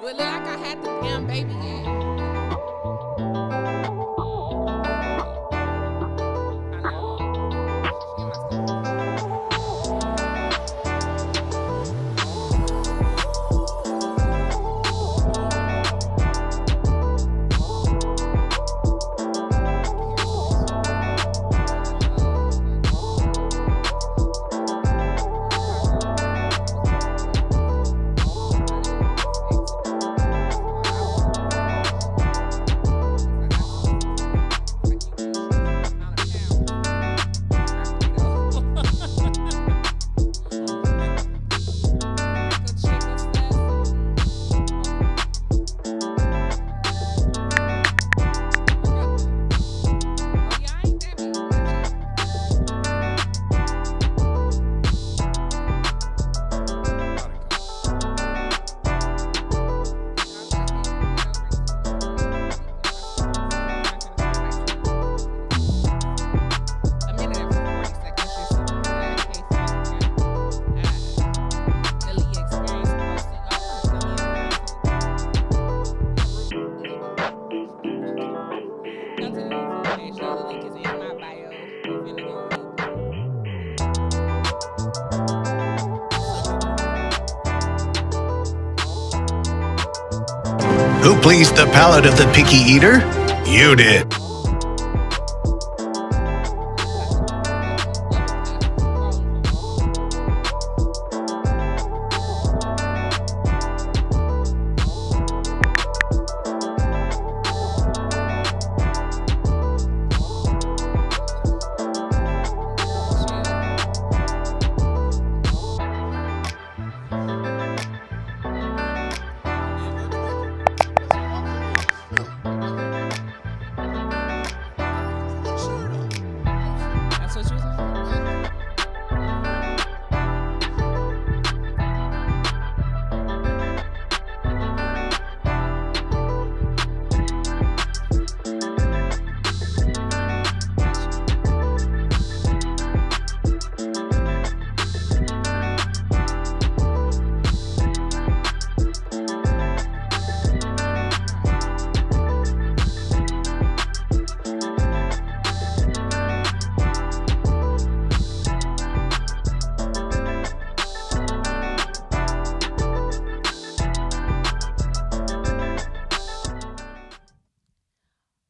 Well, look, like I had the damn baby in. Who pleased the palate of the picky eater? You did.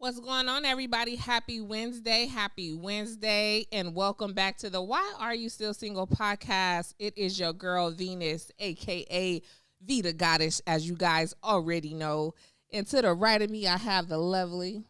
What's going on, everybody? Happy Wednesday, and welcome back to the Why Are You Still Single podcast. It is your girl, Venus, a.k.a. Vita Goddess, as you guys already know. And to the right of me, I have the lovely...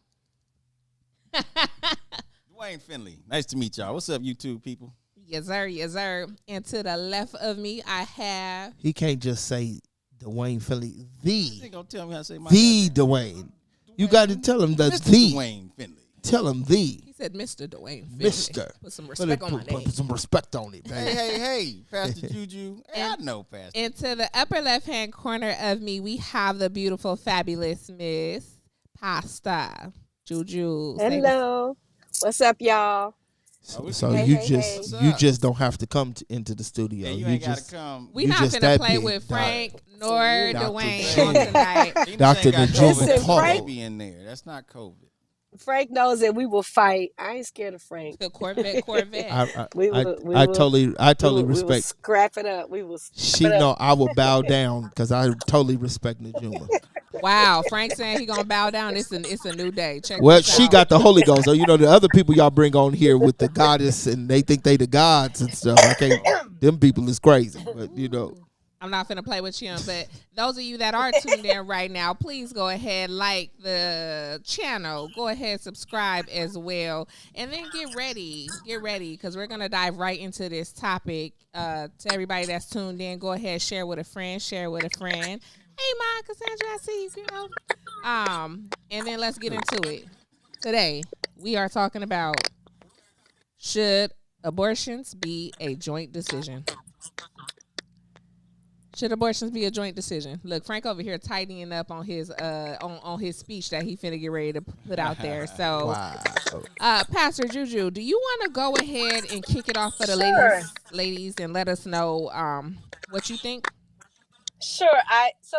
Duane Finley. Nice to meet y'all. What's up, YouTube people? Yes, sir. Yes, sir. And to the left of me, I have... He can't just say Duane Finley. You ain't gonna tell me how to say my The name. Duane. You got to tell him the Mr. the. Duane Finley. Tell him the. He said Mr. Duane Finley. Mr. Put some respect on my name. Put some respect on it, man. Hey, Pastor JuJu. Hey, I know Pastor. And to the upper left-hand corner of me, we have the beautiful, fabulous Miss Pasta. JuJu. Hello. What's up, y'all? So Hey, you hey, just hey. you just don't have to come into the studio. Hey, you you ain't just gotta come. We You not just finna that play big, with Doc. Frank nor Dr. Duane Dre. on tonight. He Dr. ain't got Najuma COVID. Paul. Baby in there. That's not COVID. Frank knows that we will fight. I ain't scared of Frank. The Corvette. I totally we will respect. scrap it up. We will. She know I will bow down because I totally respect Najuma. Wow, Frank saying he gonna bow down. It's a new day. Check Well, this she out. got the Holy Ghost. So, you know, the other people y'all bring on here with the goddess and they think they the gods and stuff. I can't. Them people is crazy. But, you know. I'm not finna play with you, but those of you that are tuned in right now, please go ahead, like the channel. Go ahead, subscribe as well. And then get ready, because we're going to dive right into this topic. To everybody that's tuned in, go ahead, share with a friend. Hey, Ma, Cassandra, I see you, girl. And then let's get into it. Today, we are talking about, should abortions be a joint decision? Should abortions be a joint decision? Look, Frank over here tightening up on his on his speech that he finna get ready to put out there. So, Wow. Pastor JuJu, do you want to go ahead and kick it off for the ladies, and let us know what you think? Sure.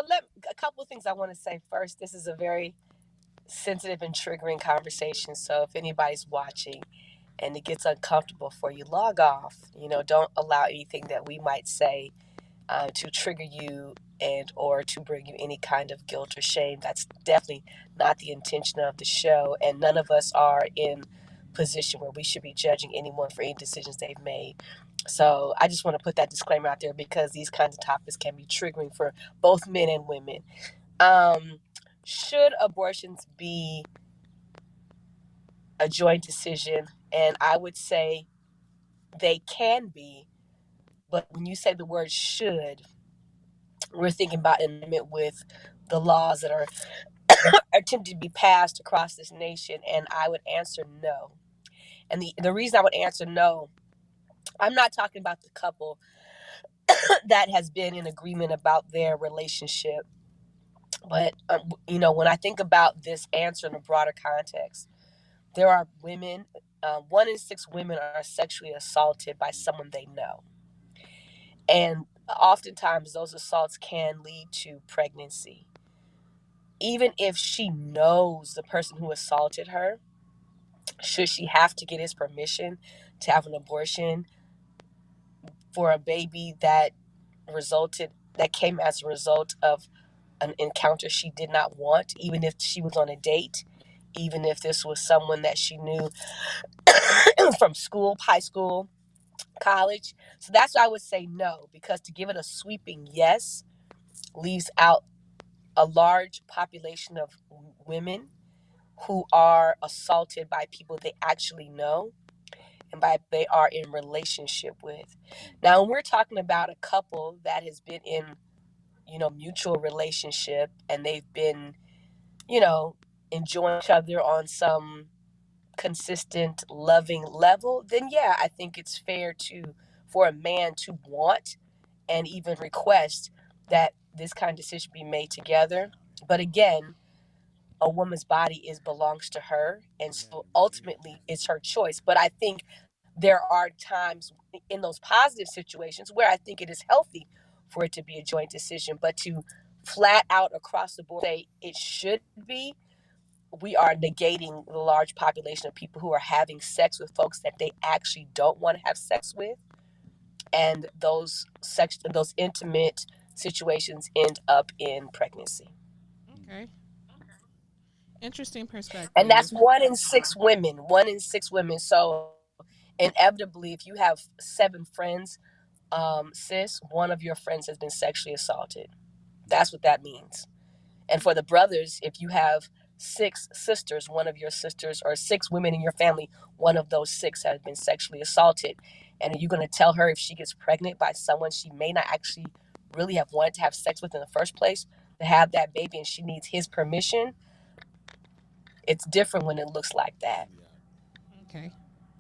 Let a couple of things I want to say first. This is a very sensitive and triggering conversation. So if anybody's watching and it gets uncomfortable for you, log off. Don't allow anything that we might say to trigger you and or to bring you any kind of guilt or shame. That's definitely not the intention of the show, and none of us are in position where we should be judging anyone for any decisions they've made. So I just want to put that disclaimer out there because these kinds of topics can be triggering for both men and women. Should abortions be a joint decision? And I would say they can be, but when you say the word should, we're thinking about in alignment with the laws that are attempted to be passed across this nation, and I would answer no. And the reason I would answer no, I'm not talking about the couple that has been in agreement about their relationship, but when I think about this answer in a broader context, there are women, 1 in 6 women are sexually assaulted by someone they know, and oftentimes those assaults can lead to pregnancy. Even if she knows the person who assaulted her, should she have to get his permission to have an abortion for a baby that came as a result of an encounter she did not want, even if she was on a date, even if this was someone that she knew from school, high school, college? So that's why I would say no, because to give it a sweeping yes leaves out a large population of women who are assaulted by people they actually know and by they are in relationship with. Now, when we're talking about a couple that has been in, mutual relationship and they've been, enjoying each other on some consistent, loving level, then yeah, I think it's fair for a man to want and even request that this kind of decision be made together. But again, a woman's body belongs to her, and so ultimately it's her choice. But I think there are times in those positive situations where I think it is healthy for it to be a joint decision. But to flat out across the board say it should be, we are negating the large population of people who are having sex with folks that they actually don't want to have sex with, and those intimate situations end up in pregnancy. Okay. Interesting And that's perspective. 1 in 6 women. 1 in 6 women. So inevitably, if you have 7 friends, sis, one of your friends has been sexually assaulted. That's what that means. And for the brothers, if you have 6 sisters, one of your sisters, or 6 women in your family, one of those 6 has been sexually assaulted. And are you going to tell her if she gets pregnant by someone she may not actually really have wanted to have sex with in the first place to have that baby and she needs his permission? It's different when it looks like that. Okay.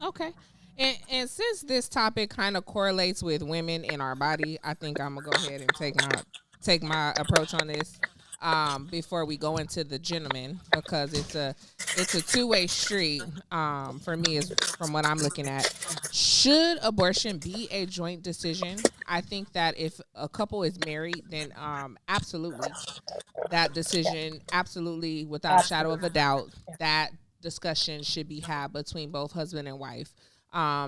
Okay. And since this topic kind of correlates with women in our body, I think I'm gonna go ahead and take my approach on this before we go into the gentleman, because it's a two-way street for me, is from what I'm looking at. Should abortion be a joint decision? I think that if a couple is married, then absolutely that decision, absolutely, without a shadow of a Absolutely. doubt, that discussion should be had between both husband and wife.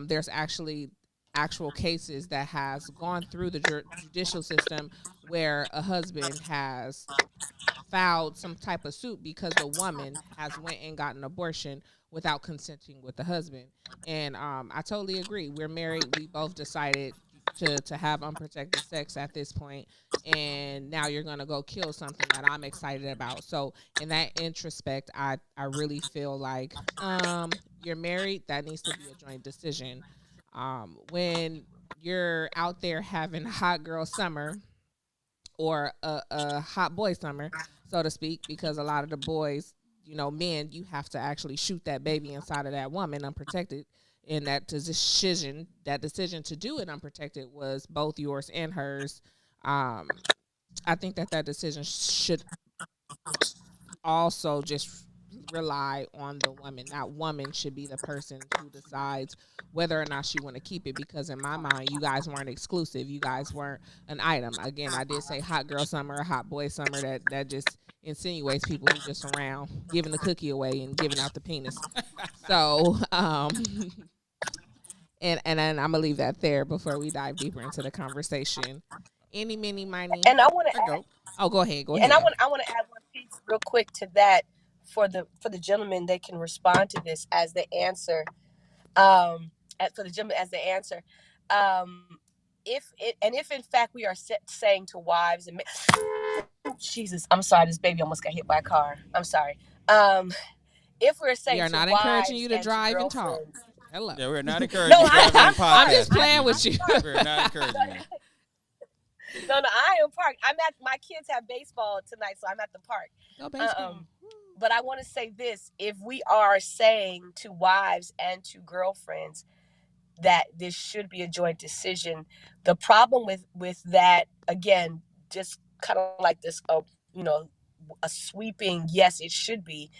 There's actually actual cases that has gone through the judicial system where a husband has filed some type of suit because the woman has went and got an abortion without consenting with the husband. And I totally agree. We're married. We both decided to have unprotected sex at this point, and now you're gonna go kill something that I'm excited about. So in that introspect, I really feel like you're married. That needs to be a joint decision. When you're out there having a hot girl summer or a hot boy summer, so to speak, because a lot of the boys, men, you have to actually shoot that baby inside of that woman unprotected. And that decision to do it unprotected was both yours and hers. I think that decision should also just rely on the woman. That woman should be the person who decides whether or not she want to keep it, because in my mind, you guys weren't exclusive. You guys weren't an item. Again, I did say hot girl summer or hot boy summer. That just insinuates people who just around giving the cookie away and giving out the penis. So, and then I'm gonna leave that there before we dive deeper into the conversation. Any, mini, miny. And I want to I add, go. Oh, go ahead. Go and ahead. I want to add one piece real quick to that for the gentleman. They can respond to this as the answer. For the gentleman as the answer. If in fact we are saying to wives and Jesus, I'm sorry, this baby almost got hit by a car. I'm sorry. If we're We saying are to not encouraging wives you to and to drive and talk. girlfriends. Hello. Yeah, we're not encouraging No, driving I'm and sorry. I'm just podcasting. playing with you. We're not encouraging you. No, I am parked. My kids have baseball tonight, so I'm at the park. Go baseball. But I want to say this: if we are saying to wives and to girlfriends that this should be a joint decision, the problem with that, again, just kind of like this, a sweeping yes, it should be.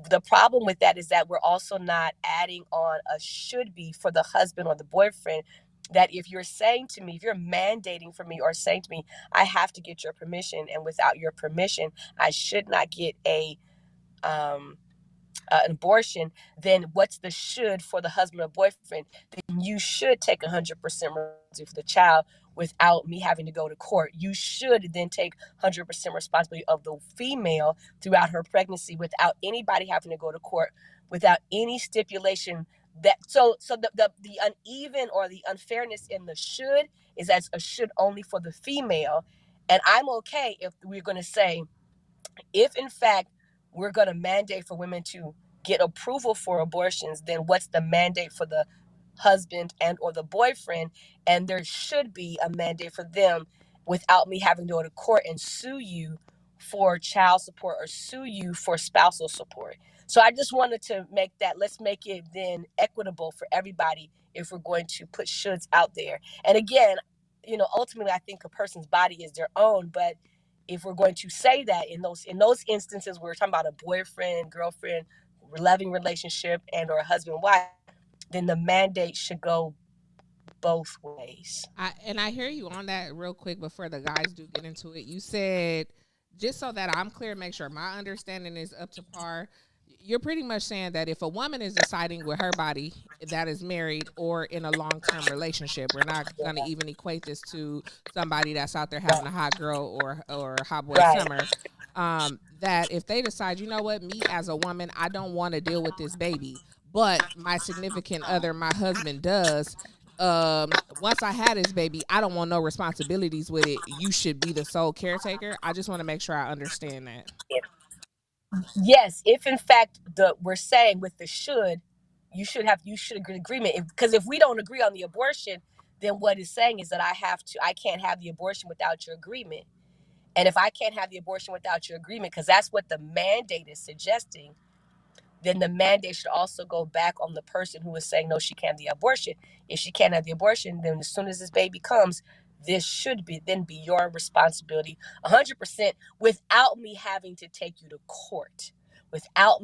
The problem with that is that we're also not adding on a should be for the husband or the boyfriend. That if you're saying to me, if you're mandating for me or saying to me, I have to get your permission, and without your permission, I should not get an abortion, then what's the should for the husband or boyfriend? Then you should take 100% responsibility for the child without me having to go to court. You should then take 100% responsibility of the female throughout her pregnancy without anybody having to go to court, without any stipulation. That so the uneven or the unfairness in the should is as a should only for the female. And I'm okay if we're going to say, if in fact we're going to mandate for women to get approval for abortions, then what's the mandate for the husband and or the boyfriend? And there should be a mandate for them without me having to go to court and sue you for child support or sue you for spousal support. So I just wanted to make that, let's make it then equitable for everybody if we're going to put shoulds out there. And again, ultimately I think a person's body is their own, but if we're going to say that in those instances where we're talking about a boyfriend, girlfriend, loving relationship, and or a husband, wife, then the mandate should go both ways. I hear you on that real quick before the guys do get into it. You said, just so that I'm clear, make sure my understanding is up to par, you're pretty much saying that if a woman is deciding with her body that is married or in a long-term relationship, we're not going to even equate this to somebody that's out there having a hot girl or a hot boy summer, that if they decide, you know what, me as a woman, I don't want to deal with this baby, but my significant other, my husband, does. Once I had this baby, I don't want no responsibilities with it. You should be the sole caretaker. I just want to make sure I understand that. Yes, if in fact we're saying with the should, you should agree agreement. Because if we don't agree on the abortion, then what it's saying is that I can't have the abortion without your agreement. And if I can't have the abortion without your agreement, because that's what the mandate is suggesting, then the mandate should also go back on the person who is saying, no, she can't have the abortion. If she can't have the abortion, then as soon as this baby comes, this should be your responsibility 100% without me having to take you to court, without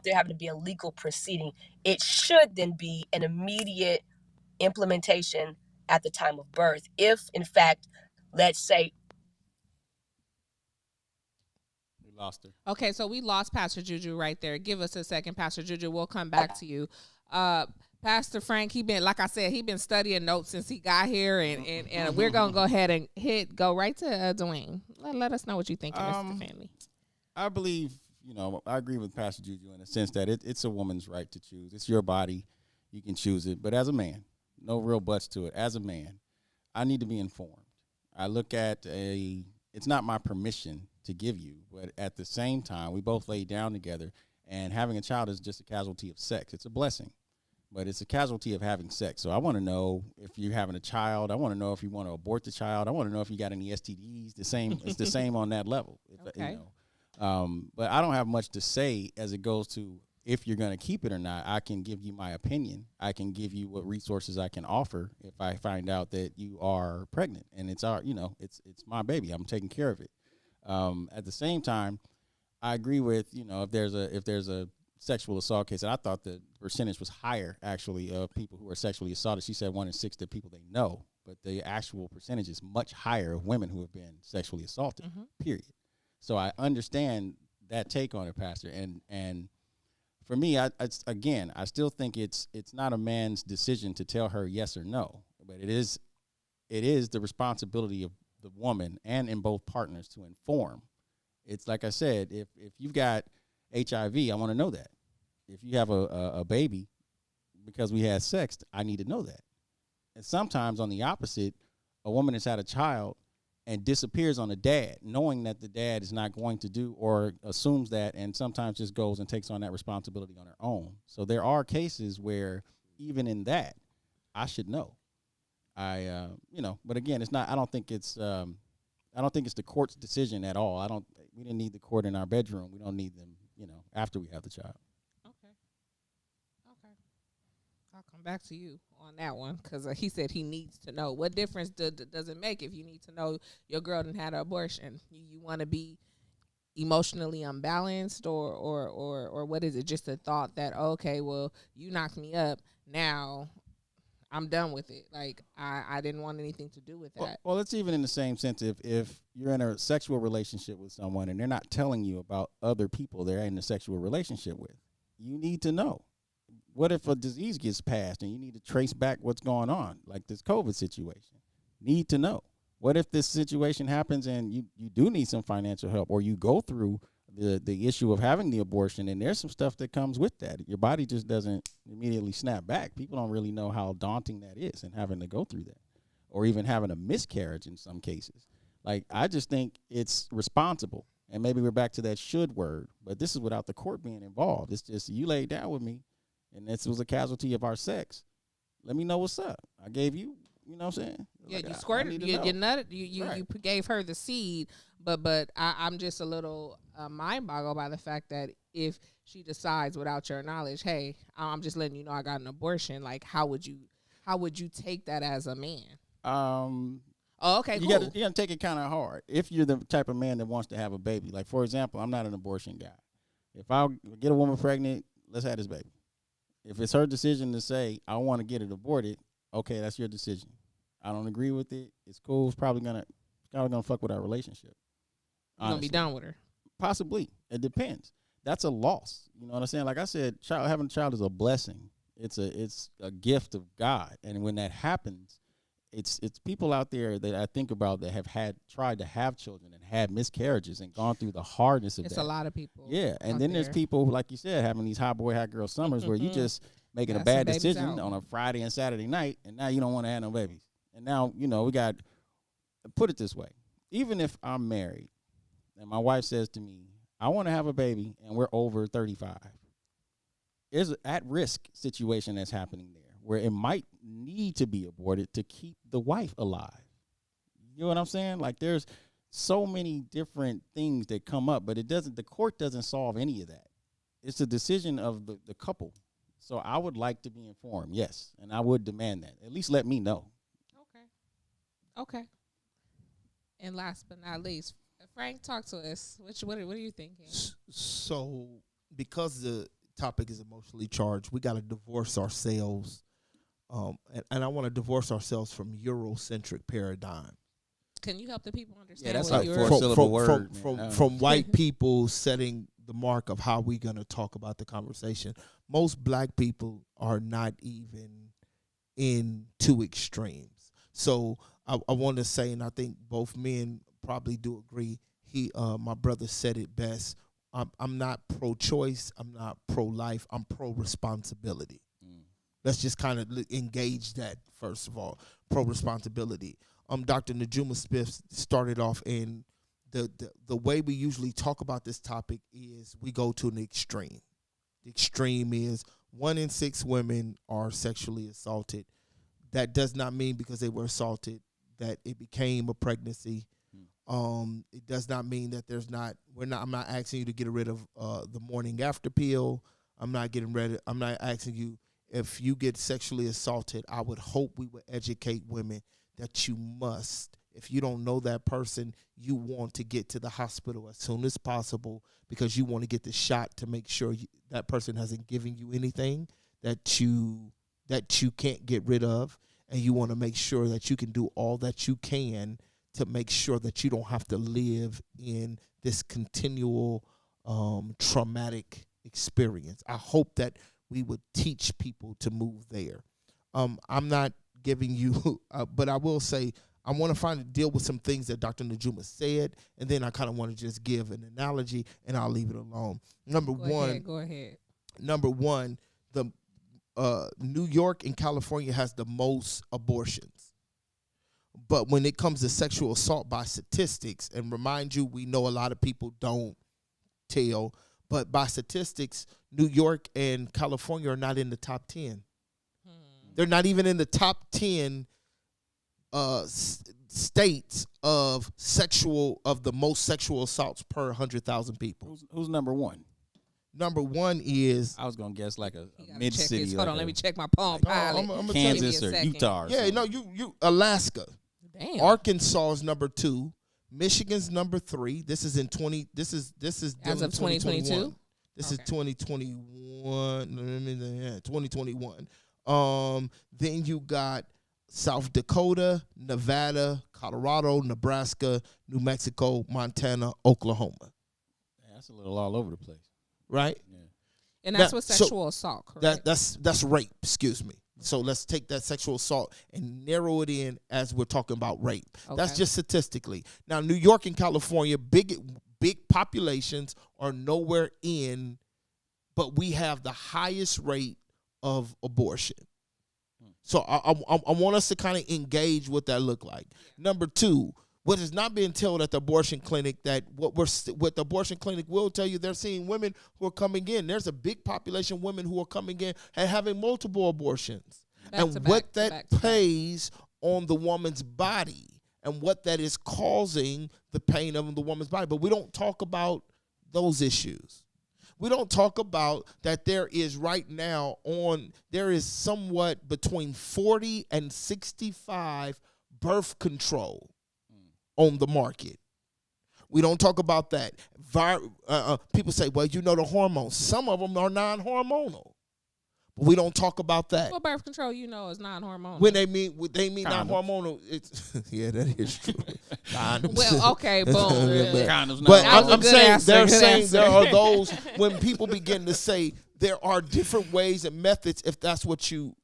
there having to be a legal proceeding. It should then be an immediate implementation at the time of birth. If in fact, let's say, Lost her. Okay, so we lost Pastor JuJu right there. Give us a second, Pastor JuJu. We'll come back to you. Pastor Frank, he been studying notes since he got here, and we're gonna go ahead and go right to Duane. Let us know what you think, Mr. Family. I believe, I agree with Pastor JuJu in the sense that it's a woman's right to choose. It's your body, you can choose it. But as a man, no real buts to it. As a man, I need to be informed. I look at it's not my permission to give you, but at the same time, we both lay down together, and having a child is just a casualty of sex. It's a blessing, but it's a casualty of having sex. So I want to know if you're having a child. I want to know if you want to abort the child. I want to know if you got any STDs. It's the same on that level. Okay. But I don't have much to say as it goes to if you're going to keep it or not. I can give you my opinion. I can give you what resources I can offer if I find out that you are pregnant, and it's my baby. I'm taking care of it. At the same time, I agree with, if there's a sexual assault case, and I thought the percentage was higher actually of people who are sexually assaulted. She said 1 in 6 that people they know, but the actual percentage is much higher of women who have been sexually assaulted. Period. So I understand that take on it, Pastor, and for me, I still think it's not a man's decision to tell her yes or no, but it is the responsibility of the woman and in both partners to inform. It's like I said, if you've got HIV, I want to know that. If you have a baby because we had sex, I need to know that. And sometimes on the opposite, a woman has had a child and disappears on the dad, knowing that the dad is not going to do or assumes that, and sometimes just goes and takes on that responsibility on her own. So there are cases where even in that, I should know. But again, it's not. I don't think it's the court's decision at all. We didn't need the court in our bedroom. We don't need them, after we have the child. Okay. I'll come back to you on that one because he said he needs to know. What difference does it make if you need to know your girl done had an abortion? You want to be emotionally unbalanced or what is it? Just a thought that, okay, well, you knocked me up. Now I'm done with it. Like, I didn't want anything to do with that. Well, it's even in the same sense. If you're in a sexual relationship with someone and they're not telling you about other people they're in a sexual relationship with, you need to know. What if a disease gets passed and you need to trace back what's going on, like this COVID situation? Need to know. What if this situation happens and you do need some financial help, or you go through the issue of having the abortion and there's some stuff that comes with that? Your body just doesn't immediately snap back. People don't really know how daunting that is and having to go through that, or even having a miscarriage in some cases. Like, I just think it's responsible. And maybe we're back to that should word, but this is without the court being involved. It's just, you laid down with me and this was a casualty of our sex. Let me know what's up. I gave you, you know what I'm saying? Yeah, like, you squirted, you nutted, you Right. gave her the seed, but I'm just a little mind boggled by the fact that if she decides without your knowledge, hey, I'm just letting you know I got an abortion, like, how would you take that as a man? Oh, okay, you cool. gotta take it kind of hard if you're the type of man that wants to have a baby. Like, for example, I'm not an abortion guy. If I get a woman pregnant, let's have this baby. If it's her decision to say, I want to get it aborted, okay, that's your decision. I don't agree with it. It's cool. It's probably gonna fuck with our relationship. You're gonna be done with her. Possibly. It depends. That's a loss. You know what I'm saying? Like I said, having a child is a blessing. It's a gift of God. And when that happens, it's people out there that I think about that have tried to have children and had miscarriages and gone through the hardness of that. It's a lot of people. Yeah, and then there's people, like you said, having these hot boy, hot girl summers where you just making a Got bad some babies decision out. on a Friday and Saturday night, and now you don't want to have no babies. And now, we got, put it this way, even if I'm married and my wife says to me, I want to have a baby, and we're over 35, there's an at-risk situation that's happening there where it might need to be aborted to keep the wife alive. You know what I'm saying? Like, there's so many different things that come up, but the court doesn't solve any of that. It's a decision of the couple. So I would like to be informed, yes, and I would demand that. At least let me know. Okay. And last but not least, Frank, talk to us. What are you thinking? So, because the topic is emotionally charged, we got to divorce ourselves. And I want to divorce ourselves from Eurocentric paradigm. Can you help the people understand? Yeah, that's what like you're- four-syllable word. From white people setting the mark of how we're going to talk about the conversation. Most black people are not even in two extremes. So I want to say, and I think both men probably do agree, my brother said it best. I'm not pro-choice. I'm not pro-life. I'm pro-responsibility. Let's just kind of engage that first of all. Pro-responsibility. Dr. Najuma Smith started off in the way we usually talk about this topic is we go to an extreme. The extreme is 1 in 6 women are sexually assaulted. That does not mean because they were assaulted that it became a pregnancy. It does not mean that I'm not asking you to get rid of the morning after pill. I'm not asking you, if you get sexually assaulted, I would hope we would educate women that you must, If you don't know that person, you want to get to the hospital as soon as possible because you want to get the shot to make sure that person hasn't given you anything that you can't get rid of, and you want to make sure that you can do all that you can to make sure that you don't have to live in this continual traumatic experience. I hope that we would teach people to move there. I'm not giving you, but I will say I want to deal with some things that Dr. Najuma said, and then I kind of want to just give an analogy, and I'll leave it alone. Go ahead. Number one, the New York and California has the most abortions. But when it comes to sexual assault by statistics, and remind you, we know a lot of people don't tell, but by statistics, New York and California are not in the top 10. They're not even in the top 10 states of the most sexual assaults per 100,000 people. Who's number one? Number one is, I was gonna guess like a mid city. Hold on, let me check my Palm Pilot. I'm Kansas or Utah. Yeah, no, you Alaska. Damn. Arkansas is number 2. Michigan's number 3. This is in 20. This is as of 2022. This is 2021. 2021. Then you got South Dakota, Nevada, Colorado, Nebraska, New Mexico, Montana, Oklahoma. That's a little all over the place, right? Yeah. And that's what sexual assault, correct? That's rape. Excuse me. So let's take that sexual assault and narrow it in as we're talking about rape. Okay. That's just statistically. Now, New York and California, big populations are nowhere in, but we have the highest rate of abortion. So I want us to kind of engage what that look like. Number 2, what is not being told at the abortion clinic, that what the abortion clinic will tell you, they're seeing women who are coming in. There's a big population of women who are coming in and having multiple abortions. What that plays on the woman's body and what that is causing the pain of the woman's body. But we don't talk about those issues. We don't talk about that there is right now there is somewhat between 40 and 65 birth control on the market. We don't talk about that. People say, well, the hormones. Some of them are non-hormonal. But we don't talk about that. Well, birth control, is non-hormonal. When they mean non-hormonal, it's yeah, that is true. Well, okay, boom. But I'm saying there are those when people begin to say there are different ways and methods if that's what you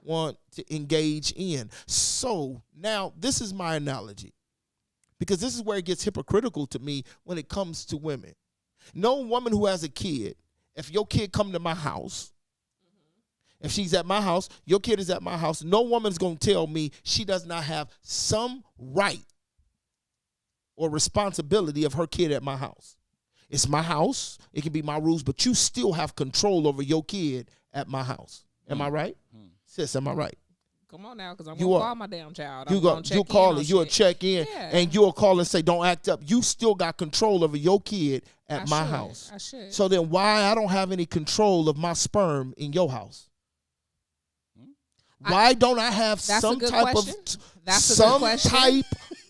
want to engage in. So now this is my analogy, because this is where it gets hypocritical to me when it comes to women. No woman who has a kid, if your kid come to my house, if she's at my house, your kid is at my house, no woman's going to tell me she does not have some right or responsibility of her kid at my house. It's my house. It can be my rules, but you still have control over your kid at my house. Am I right? Sis, am I right? Come on now, because I'm going to call my damn child. You'll call it. You'll check in, and you'll call and say, don't act up. You still got control over your kid at my house. I should. So then why I don't have any control of my sperm in your house? Why don't I have some type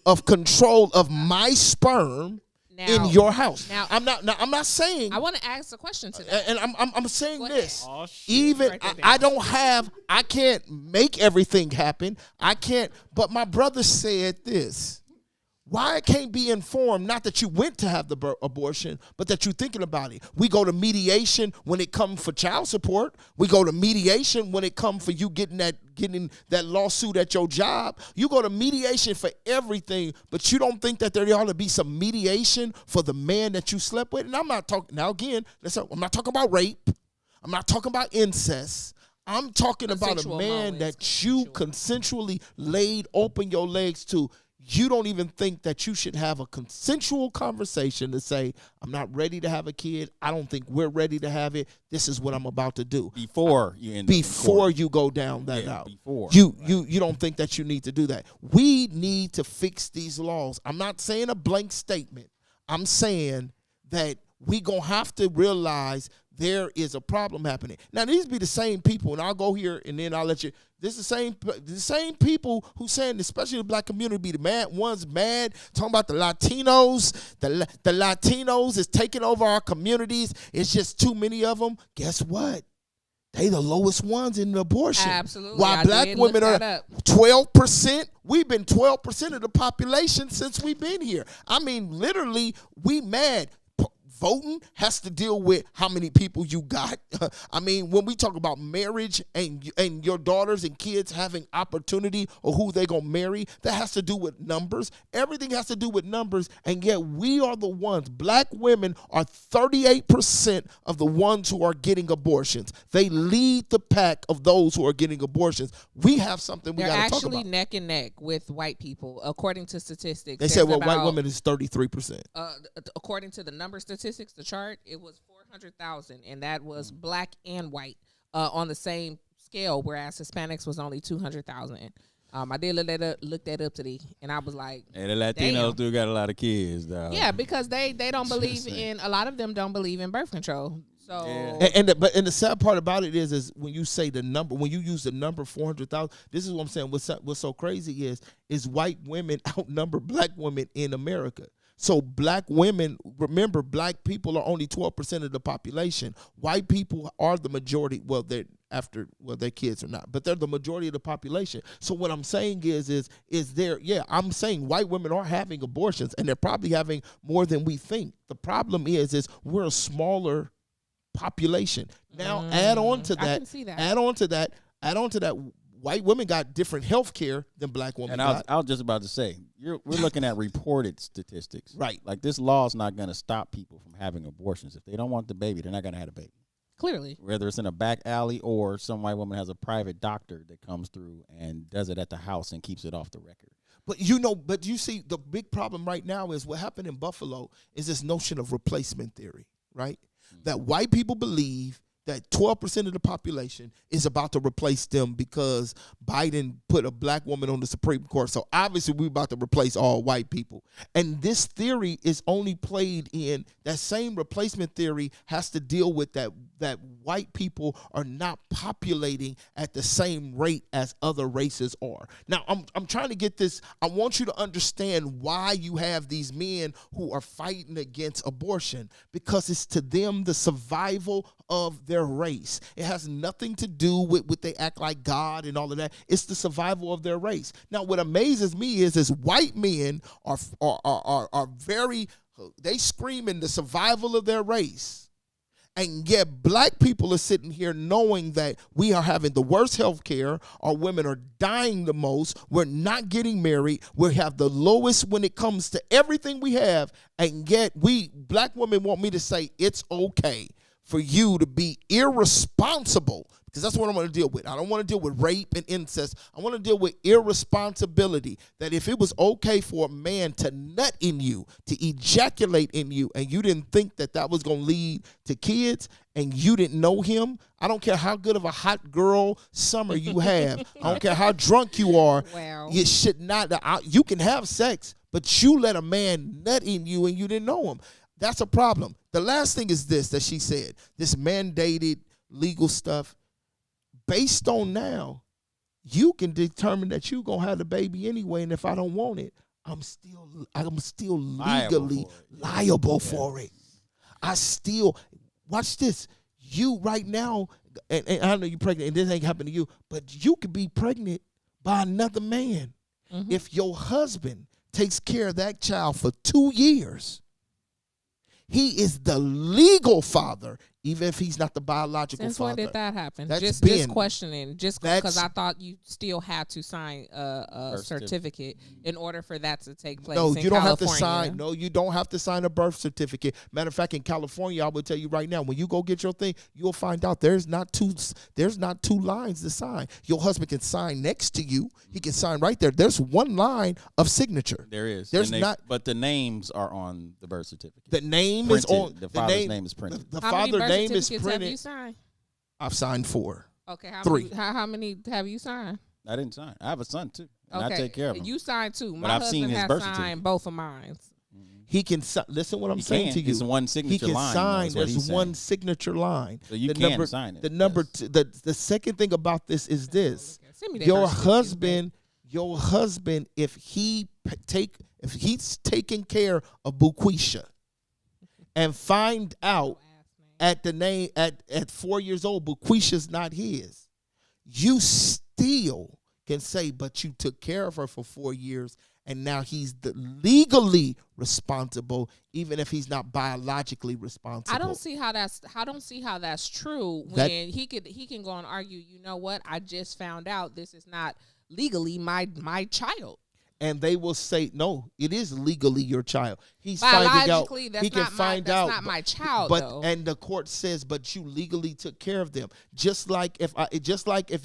of control of my sperm in your house? Now, I'm not saying. I want to ask a question to that. And I'm saying this. Even I can't make everything happen. I can't. But my brother said this. Why I can't be informed, not that you went to have the abortion, but that you're thinking about it. We go to mediation when it comes for child support. We go to mediation when it comes for you getting that lawsuit at your job. You go to mediation for everything, but you don't think that there ought to be some mediation for the man that you slept with? And I'm not talking, now again, I'm not talking about rape. I'm not talking about incest. I'm talking about a man that you consensually laid open your legs to. You don't even think that you should have a consensual conversation to say, I'm not ready to have a kid. I don't think we're ready to have it. This is what I'm about to do. Before you go down that route. You don't think that you need to do that. We need to fix these laws. I'm not saying a blank statement. I'm saying that we going to have to realize there is a problem happening. Now, these be the same people, and I'll go here and then I'll let you. This is the same people who saying, especially the black community, be the ones mad, talking about the Latinos. The Latinos is taking over our communities. It's just too many of them. Guess what? They the lowest ones in abortion. Absolutely. While black women are 12%, we've been 12% of the population since we've been here. I mean, literally, we mad. Voting has to deal with how many people you got. I mean, when we talk about marriage and your daughters and kids having opportunity or who they gonna marry, that has to do with numbers. Everything has to do with numbers, and yet we are the ones. Black women are 38% of the ones who are getting abortions. They lead the pack of those who are getting abortions. We have something we got to talk about. They're actually neck and neck with white people, according to statistics. They said, well, white women is 33%. According to the number statistics, the chart, it was 400,000, and that was black and white on the same scale, whereas Hispanics was only 200,000. I did look that up today, and I was like, "Hey, the Latinos do got a lot of kids, though." Yeah, because they don't believe in, a lot of them don't believe in birth control. So and the sad part about it is when you say the number, when you use the number 400,000, this is what I'm saying. What's so crazy is white women outnumber black women in America. So black women, remember, black people are only 12% of the population. White people are the majority. Well, their kids are not, but they're the majority of the population. So what I'm saying is there, I'm saying white women are having abortions, and they're probably having more than we think. The problem is we're a smaller population. Now add on to that. I can see that. Add on to that. White women got different health care than black women got. I was just about to say, we're looking at reported statistics. Right. Like, this law is not going to stop people from having abortions. If they don't want the baby, they're not going to have a baby. Clearly. Whether it's in a back alley or some white woman has a private doctor that comes through and does it at the house and keeps it off the record. But you see, the big problem right now is what happened in Buffalo is this notion of replacement theory, right? Mm-hmm. That white people believe that 12% of the population is about to replace them because Biden put a black woman on the Supreme Court. So obviously we're about to replace all white people. And this theory is only played in, that same replacement theory has to deal with that white people are not populating at the same rate as other races are. Now, I'm trying to get this. I want you to understand why you have these men who are fighting against abortion, because it's to them the survival of their race. It has nothing to do with what they act like God and all of that. It's the survival of their race. Now, what amazes me is white men are very, they scream in the survival of their race. And yet black people are sitting here knowing that we are having the worst health care. Our women are dying the most. We're not getting married. We have the lowest when it comes to everything we have. And yet black women want me to say it's okay for you to be irresponsible, because that's what I'm going to deal with. I don't want to deal with rape and incest. I want to deal with irresponsibility, that if it was okay for a man to nut in you, to ejaculate in you, and you didn't think that was going to lead to kids, and you didn't know him, I don't care how good of a hot girl summer you have. I don't care how drunk you are. Wow. You should not. You can have sex, but you let a man nut in you and you didn't know him. That's a problem. The last thing is this that she said, this mandated legal stuff. Based on now, you can determine that you're going to have the baby anyway, and if I don't want it, I'm still legally liable for it. I still, watch this. You right now, and I know you're pregnant, and this ain't happened to you, but you could be pregnant by another man. Mm-hmm. If your husband takes care of that child for 2 years, he is the legal father, even if he's not the biological father. Since when did that happen? That's just questioning, just because I thought you still had to sign a certificate in order for that to take place. No, you don't have to sign. No, you don't have to sign a birth certificate. Matter of fact, in California, I will tell you right now, when you go get your thing, you'll find out there's not two lines to sign. Your husband can sign next to you. He can sign right there. There's one line of signature. There is. But the names are on the birth certificate. The name is on. The father's name is printed. The father's name is printed. Have you signed? I've signed 4. Okay, three. How many have you signed? I didn't sign. I have a son too, and okay. I take care of him. You signed 2. But My I've seen husband his has birth signed certificate. both of mine. Mm-hmm. He can listen what I'm saying to you. It's one signature he can line. Sign. There's one signature line. So you can sign it. The number two, the second thing about this is this: your husband, if he's taking care of Buquisha, and find out at 4 years old, Buquisha's not his, you still can say, but you took care of her for 4 years, and now he's legally responsible, even if he's not biologically responsible. I don't see how that's true when he can go and argue, you know what, I just found out this is not legally my child. And they will say, no, it is legally your child. He's biologically, finding out. That's not my child. But though. And the court says, but you legally took care of them. Just like if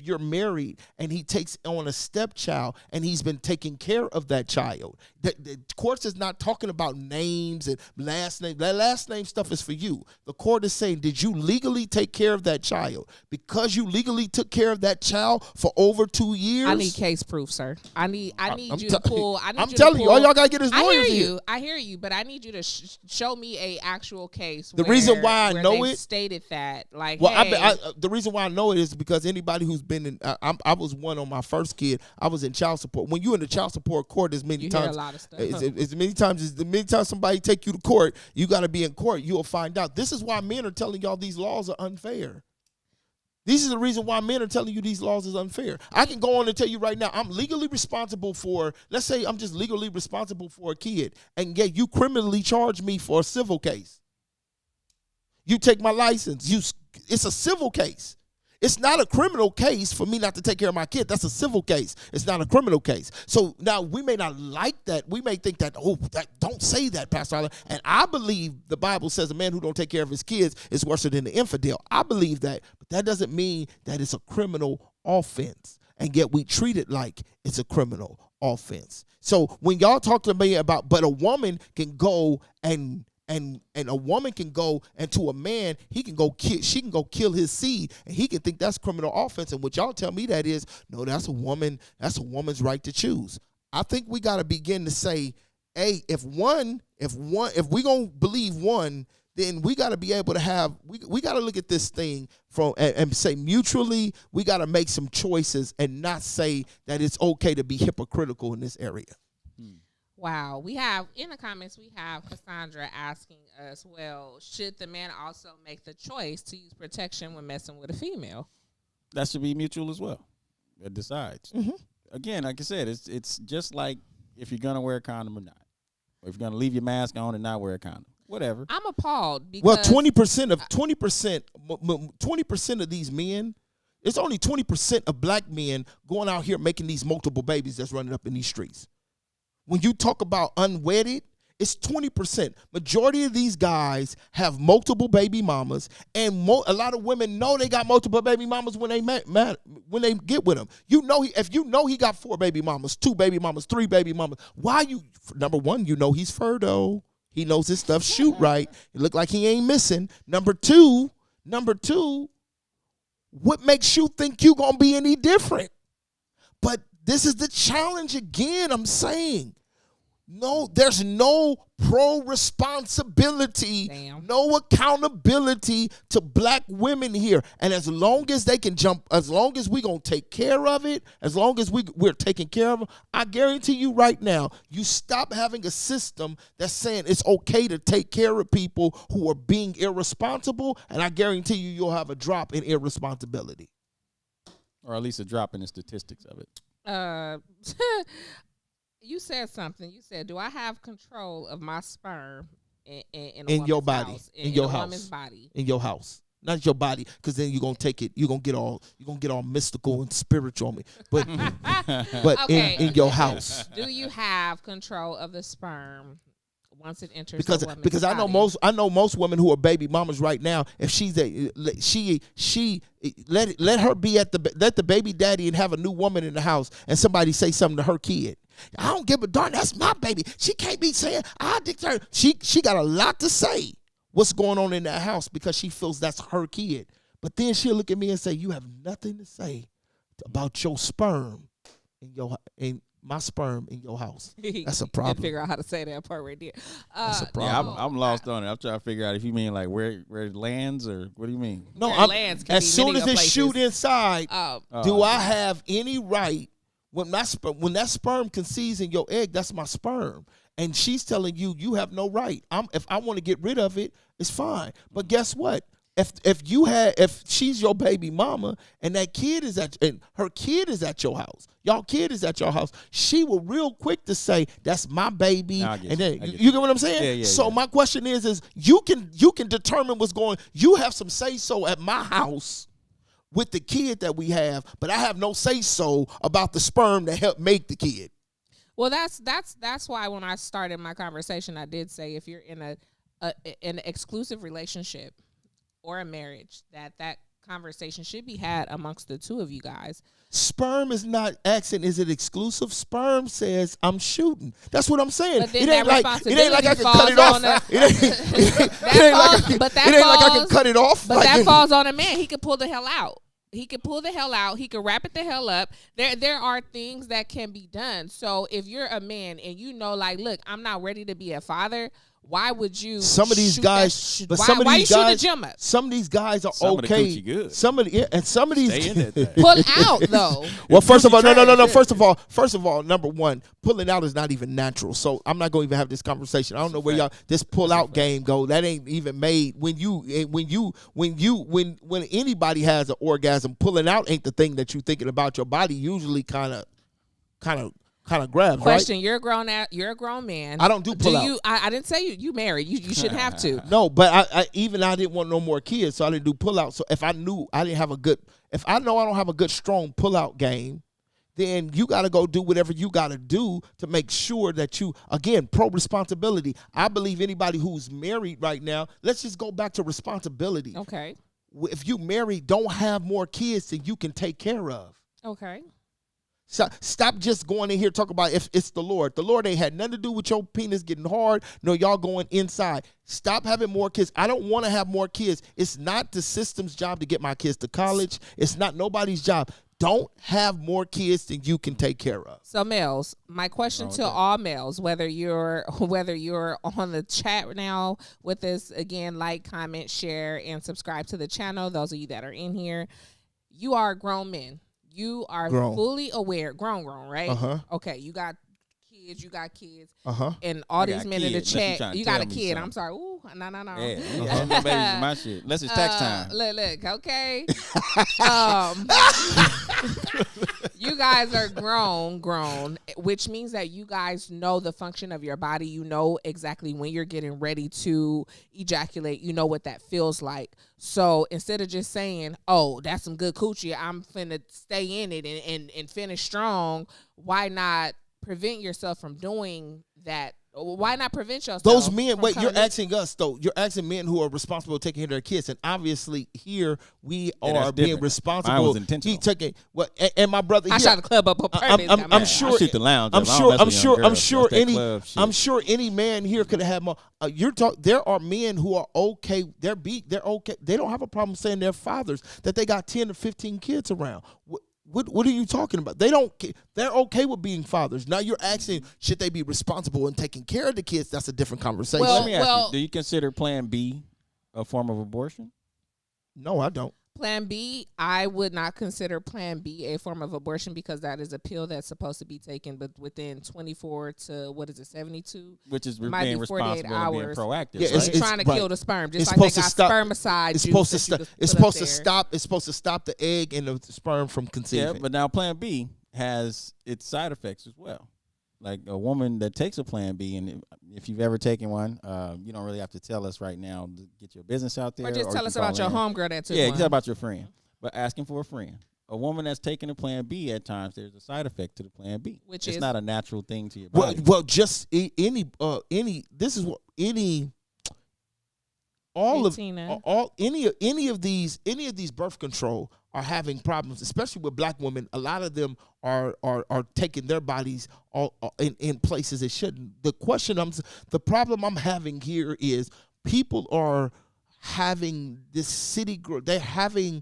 you're married and he takes on a stepchild and he's been taking care of that child. The court is not talking about names and last name. That last name stuff is for you. The court is saying, did you legally take care of that child? Because you legally took care of that child for over 2 years. I need case proof, sir. I need you to pull. I'm telling you, all y'all gotta get his lawyers in. I hear you, but I need you to show me a actual case. The reason why I know it stated that, like, well, hey, the reason why I know it is because anybody who's been in, I was one on my first kid. I was in child support. When you're in the child support court, as many times, hear a lot of stuff. As many times somebody take you to court, you got to be in court. You'll find out. This is why men are telling y'all these laws are unfair. This is the reason why men are telling you these laws is unfair. I can go on and tell you right now, I'm legally responsible for, let's say I'm just legally responsible for a kid, and yet you criminally charge me for a civil case. You take my license. It's a civil case. It's not a criminal case for me not to take care of my kid. That's a civil case. It's not a criminal case. So now we may not like that. We may think that, don't say that, Pastor Allen. And I believe the Bible says a man who don't take care of his kids is worse than the infidel. I believe that, but that doesn't mean that it's a criminal offense. And yet we treat it like it's a criminal offense. So when y'all talk to me about, but a woman can go and a woman can go, and to a man, she can go kill his seed, and he can think that's criminal offense. And what y'all tell me that is, no, that's a woman's right to choose. I think we got to begin to say, hey, if we gonna believe one, then we got to be able to have, we got to look at this thing from and say mutually, we got to make some choices and not say that it's okay to be hypocritical in this area. Wow. We have, in the comments, we have Cassandra asking us, well, should the man also make the choice to use protection when messing with a female? That should be mutual as well. It decides. Mm-hmm. Again, like I said, it's just like if you're going to wear a condom or not. Or if you're going to leave your mask on and not wear a condom. Whatever. I'm appalled because... Well, 20% of these men, it's only 20% of black men going out here making these multiple babies that's running up in these streets. When you talk about unwedded, it's 20%. Majority of these guys have multiple baby mamas, and a lot of women know they got multiple baby mamas when they when they get with them. If you know he got 4 baby mamas, 2 baby mamas, 3 baby mamas, why you? Number one, you know he's fertile. He knows his stuff shoot right. It look like he ain't missing. Number two, what makes you think you gonna be any different? But this is the challenge again, I'm saying. No, there's no pro-responsibility, no accountability to black women here. And as long as they can jump, as long as we're going to take care of it, as long as we're taking care of them, I guarantee you right now, you stop having a system that's saying it's okay to take care of people who are being irresponsible, and I guarantee you'll have a drop in irresponsibility. Or at least a drop in the statistics of it. You said something. You said, "Do I have control of my sperm in your body, in your house, woman's body, in your house, not your body? Because then you're gonna take it. You're gonna get all mystical and spiritual on me. But okay. in your house, do you have control of the sperm once it enters? Because body? I know most women who are baby mamas right now. If she's let her be let the baby daddy and have a new woman in the house, and somebody say something to her kid. I don't give a darn. That's my baby. She can't be saying I declare. She got a lot to say. What's going on in that house because she feels that's her kid. But then she'll look at me and say, "You have nothing to say about your sperm my sperm in your house. That's a Didn't problem. figure out how to say that part right there. That's a problem. Yeah, I'm lost on it. I'm trying to figure out if you mean like where it lands or what do you mean? No, Where it lands can as be soon many as it places. shoot inside, Oh, do I okay. have any right when that sperm conceives in your egg? That's my sperm, and she's telling you you have no right. If I want to get rid of it, it's fine. But guess what? If she's your baby mama and that kid is her kid is at your house, y'all kid is at your house, she will real quick to say that's my baby. I get And you. then I get you get what I'm saying? Yeah, yeah, so yeah. my question is you can determine what's going. You have some say so at my house with the kid that we have, but I have no say so about the sperm that helped make the kid. Well, that's why when I started my conversation, I did say if you're in an exclusive relationship or a marriage, that conversation should be had amongst the two of you guys. Sperm is not asking, is it exclusive? Sperm says I'm shooting. That's what I'm saying. But then It ain't that like I can responsibility cut it off. falls on the- It ain't like I can cut it off. But Like, that falls on a man. He could pull the hell out. He could pull the hell out. He could wrap it the hell up. There are things that can be done. So if you're a man and you know, like, look, I'm not ready to be a father, why would you? Some of these shoot guys, that but why, some of why these you guys, shoot the gym up? some of these guys are Some of the okay. coochie good. Some of these. Stay in that thing. Pull out though. Well, first of all, no. trash. First of all, number one, pulling out is not even natural. So I'm not going to even have this conversation. I don't know where y'all this pull out game go. That ain't even made. When anybody has an orgasm, pulling out ain't the thing that you thinking about. Your body usually kind of grabs. Question: Right? You're a grown man. I don't do pull out. I didn't say you married. You shouldn't have to. No, but I didn't want no more kids, so I didn't do pull out. So if I knew I didn't have if I know I don't have a good strong pull out game, then you got to go do whatever you got to do to make sure that you, again, responsibility. I believe anybody who's married right now, let's just go back to responsibility. Okay. If you married, don't have more kids than you can take care of. Okay. So stop just going in here talking about if it's the Lord. The Lord ain't had nothing to do with your penis getting hard. No, y'all going inside. Stop having more kids. I don't want to have more kids. It's not the system's job to get my kids to college. It's not nobody's job. Don't have more kids than you can take care of. So males, my question to all males, whether you're on the chat now with us, again, like, comment, share, and subscribe to the channel. Those of you that are in here, you are grown men. You are fully aware, grown, right? Uh-huh. Okay, you got kids. Uh-huh. And all these men in the kids, unless you chat, trying to you got a tell me kid. something. I'm sorry. Ooh, no. Yeah, you got no babies in my shit. Unless it's tax time. Look, okay. You guys are grown, which means that you guys know the function of your body. You know exactly when you're getting ready to ejaculate. You know what that feels like. So instead of just saying, oh, that's some good coochie, I'm finna stay in it and finish strong, why not prevent yourself from doing that? Why not prevent yourself? Those men, from wait, you're coming in? asking us, though. You're asking men who are responsible for taking care of their kids. And obviously, here we Yeah, are that's being different. responsible. Mine was intentional. He took it. And my brother I here, shot the club up on purpose. I'm sure. I shoot the lounge. I'm up. I don't sure. mess I'm with young sure. I'm girls. sure That's that any. club shit. I'm sure any man here could have more. There are men who are okay. They're okay. They don't have a problem saying they're fathers. That they got 10 or 15 kids around. What are you talking about? They're okay with being fathers. Now you're asking, should they be responsible in taking care of the kids? That's a different conversation. Well, Let me ask you, do you consider Plan B a form of abortion? No, I don't. Plan B, I would not consider Plan B a form of abortion because that is a pill that's supposed to be taken, but within 24 to 72, Which is might being be 48 responsible and being hours. proactive. Yeah, right? You're trying to right. kill the sperm, just It's like they supposed to got stop- spermicide. It's juice supposed to that you stop. could It's put up supposed to there. stop. It's supposed to stop the egg and the sperm from conceiving. Yeah, but now Plan B has its side effects as well. Like a woman that takes a Plan B, and if you've ever taken one, you don't really have to tell us right now to get your business out there. Or just you tell can us about call your in. homegirl that took Yeah, one. tell about your friend. But asking for a friend. A woman that's taking a Plan B, at times there's a side effect to the Plan B. Which it's is? not a natural thing to your Well, body. just any. This is what any. All of Tina. all any of these birth control are having problems, especially with black women. A lot of them are taking their bodies all in places they shouldn't. The problem I'm having here is people are having this they're having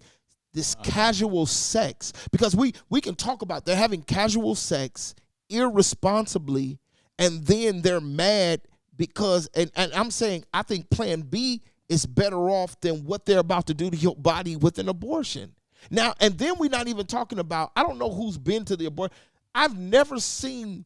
this casual sex, because we can talk about they're having casual sex irresponsibly, and then they're mad because, and I'm saying, I think plan B is better off than what they're about to do to your body with an abortion. Now, and then we're not even talking about, I don't know who's been to the abortion. I've never seen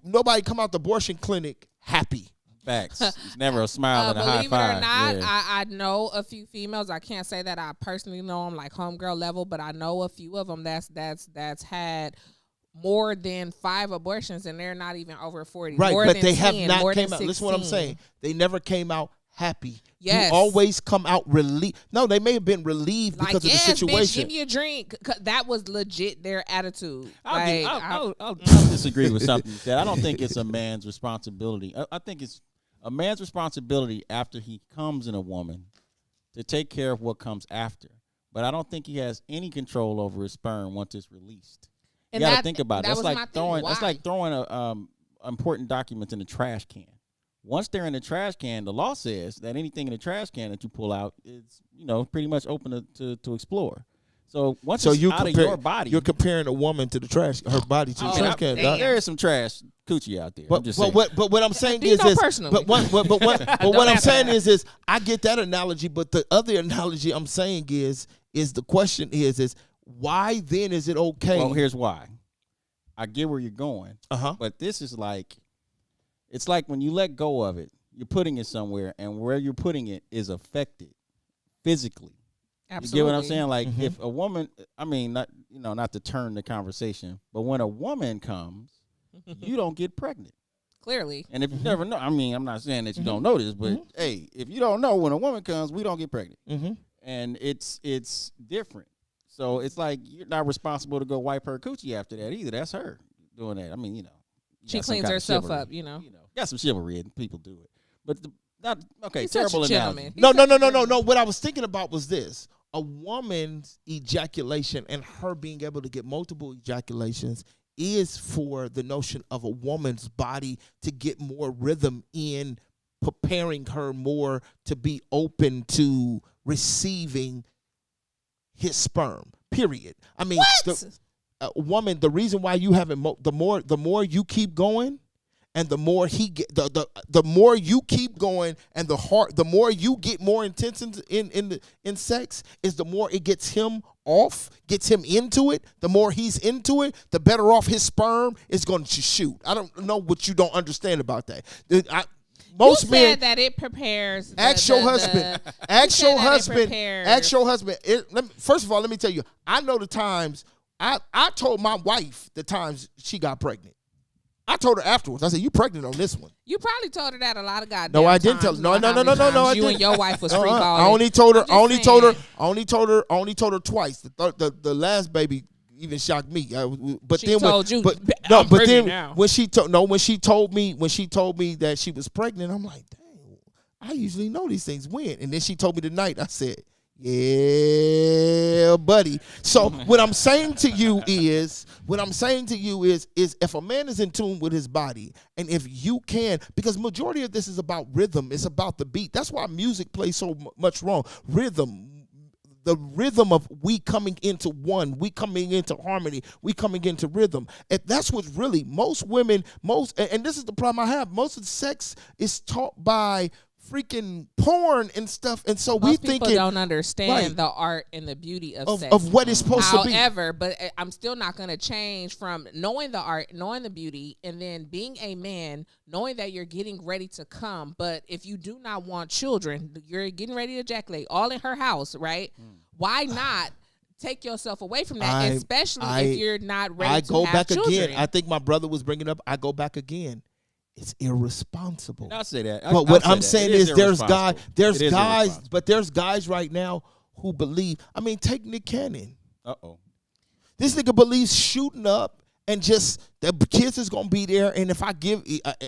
nobody come out the abortion clinic happy. Facts. It's never a smile and a high Believe it five. or not, Yeah. I know a few females. I can't say that I personally know them like homegirl level, but I know a few of them that's had more than 5 abortions, and they're not even over 40. Right, more but than they 10, have not more came than out. Listen what I'm 16. saying. They never came out happy. Yes. You always come out relieved. No, they may have been relieved Like, because of the yes, bitch, situation. give me a drink. 'Cause that was legit their attitude. I'll disagree with something you said. I don't think it's a man's responsibility. I think it's a man's responsibility after he comes in a woman to take care of what comes after. But I don't think he has any control over his sperm once it's released. And you got to that- think about it. that That's was like my thing. throwing. Why? That's like throwing important documents in the trash can. Once they're in the trash can, the law says that anything in the trash can that you pull out is, pretty much open to explore. So once it's out of your body, you're comparing a woman to the trash, her body to the trash can. damn. there is some trash coochie out there. But, I'm just but saying. what I'm saying Do you is know this. personally? But what Don't I'm answer saying that. is I get that analogy, but the other analogy I'm saying is the question is why then is it okay? Well, here's why. I get where you're going, but this is like, it's like when you let go of it, you're putting it somewhere, and where you're putting it is affected physically. Absolutely. You get what I'm saying? Like if a woman, I mean, not to turn the conversation, but when a woman comes, you don't get pregnant. Clearly. And if you never know, I mean, I'm not saying that you don't know this, but hey, if you don't know, when a woman comes, we don't get pregnant. And it's different. So it's like you're not responsible to go wipe her coochie after that either. That's her doing that. I mean, She got some cleans kind of herself chivalry. up, Got some chivalry and people do it. But He's such terrible a analogy. gentleman. No. What I was thinking about was this. A woman's ejaculation and her being able to get multiple ejaculations is for the notion of a woman's body to get more rhythm in preparing her more to be open to receiving his sperm, period. I mean, woman, the reason why you haven't, the more you keep going, and the more he get, the more you keep going, and the more you get more intense in sex, is the more it gets him off, gets him into it. The more he's into it, the better off his sperm is going to shoot. I don't know what you don't understand about that. Most men said that it prepares. Ask your husband. Ask your husband. First of all, let me tell you. I know the times. I told my wife the times she got pregnant. I told her afterwards. I said, "You pregnant on this one?" You probably told her that a lot of goddamn No, I didn't times. tell her. No. I I you didn't. and your wife was free balling. I only told her. I only told her twice. The last baby even shocked me. But She then told you, but "I'm but pregnant then now." when she told me that she was pregnant, I'm like, dang, I usually know these things when. And then she told me tonight. I said, yeah, buddy. So what I'm saying to you is if a man is in tune with his body, and if you can, because majority of this is about rhythm, it's about the beat. That's why music plays so much wrong. Rhythm, the rhythm of we coming into one, we coming into harmony, we coming into rhythm. And that's what's really most women, and this is the problem I have. Most of the sex is taught by freaking porn and stuff, and so Most we people think don't understand right, the art and the beauty of sex. of what it's supposed to be. However, but I'm still not going to change from knowing the art, knowing the beauty, and then being a man, knowing that you're getting ready to come. But if you do not want children, you're getting ready to ejaculate all in her house, right? Why not take yourself away from that, especially if you're not ready to have children? Again. I think my brother was bringing up. I go back again. It's irresponsible. I'll say that. But what I'm saying is there's guys right now who believe. I mean, take Nick Cannon. This nigga believes shooting up and just the kids is gonna be there. And if I give,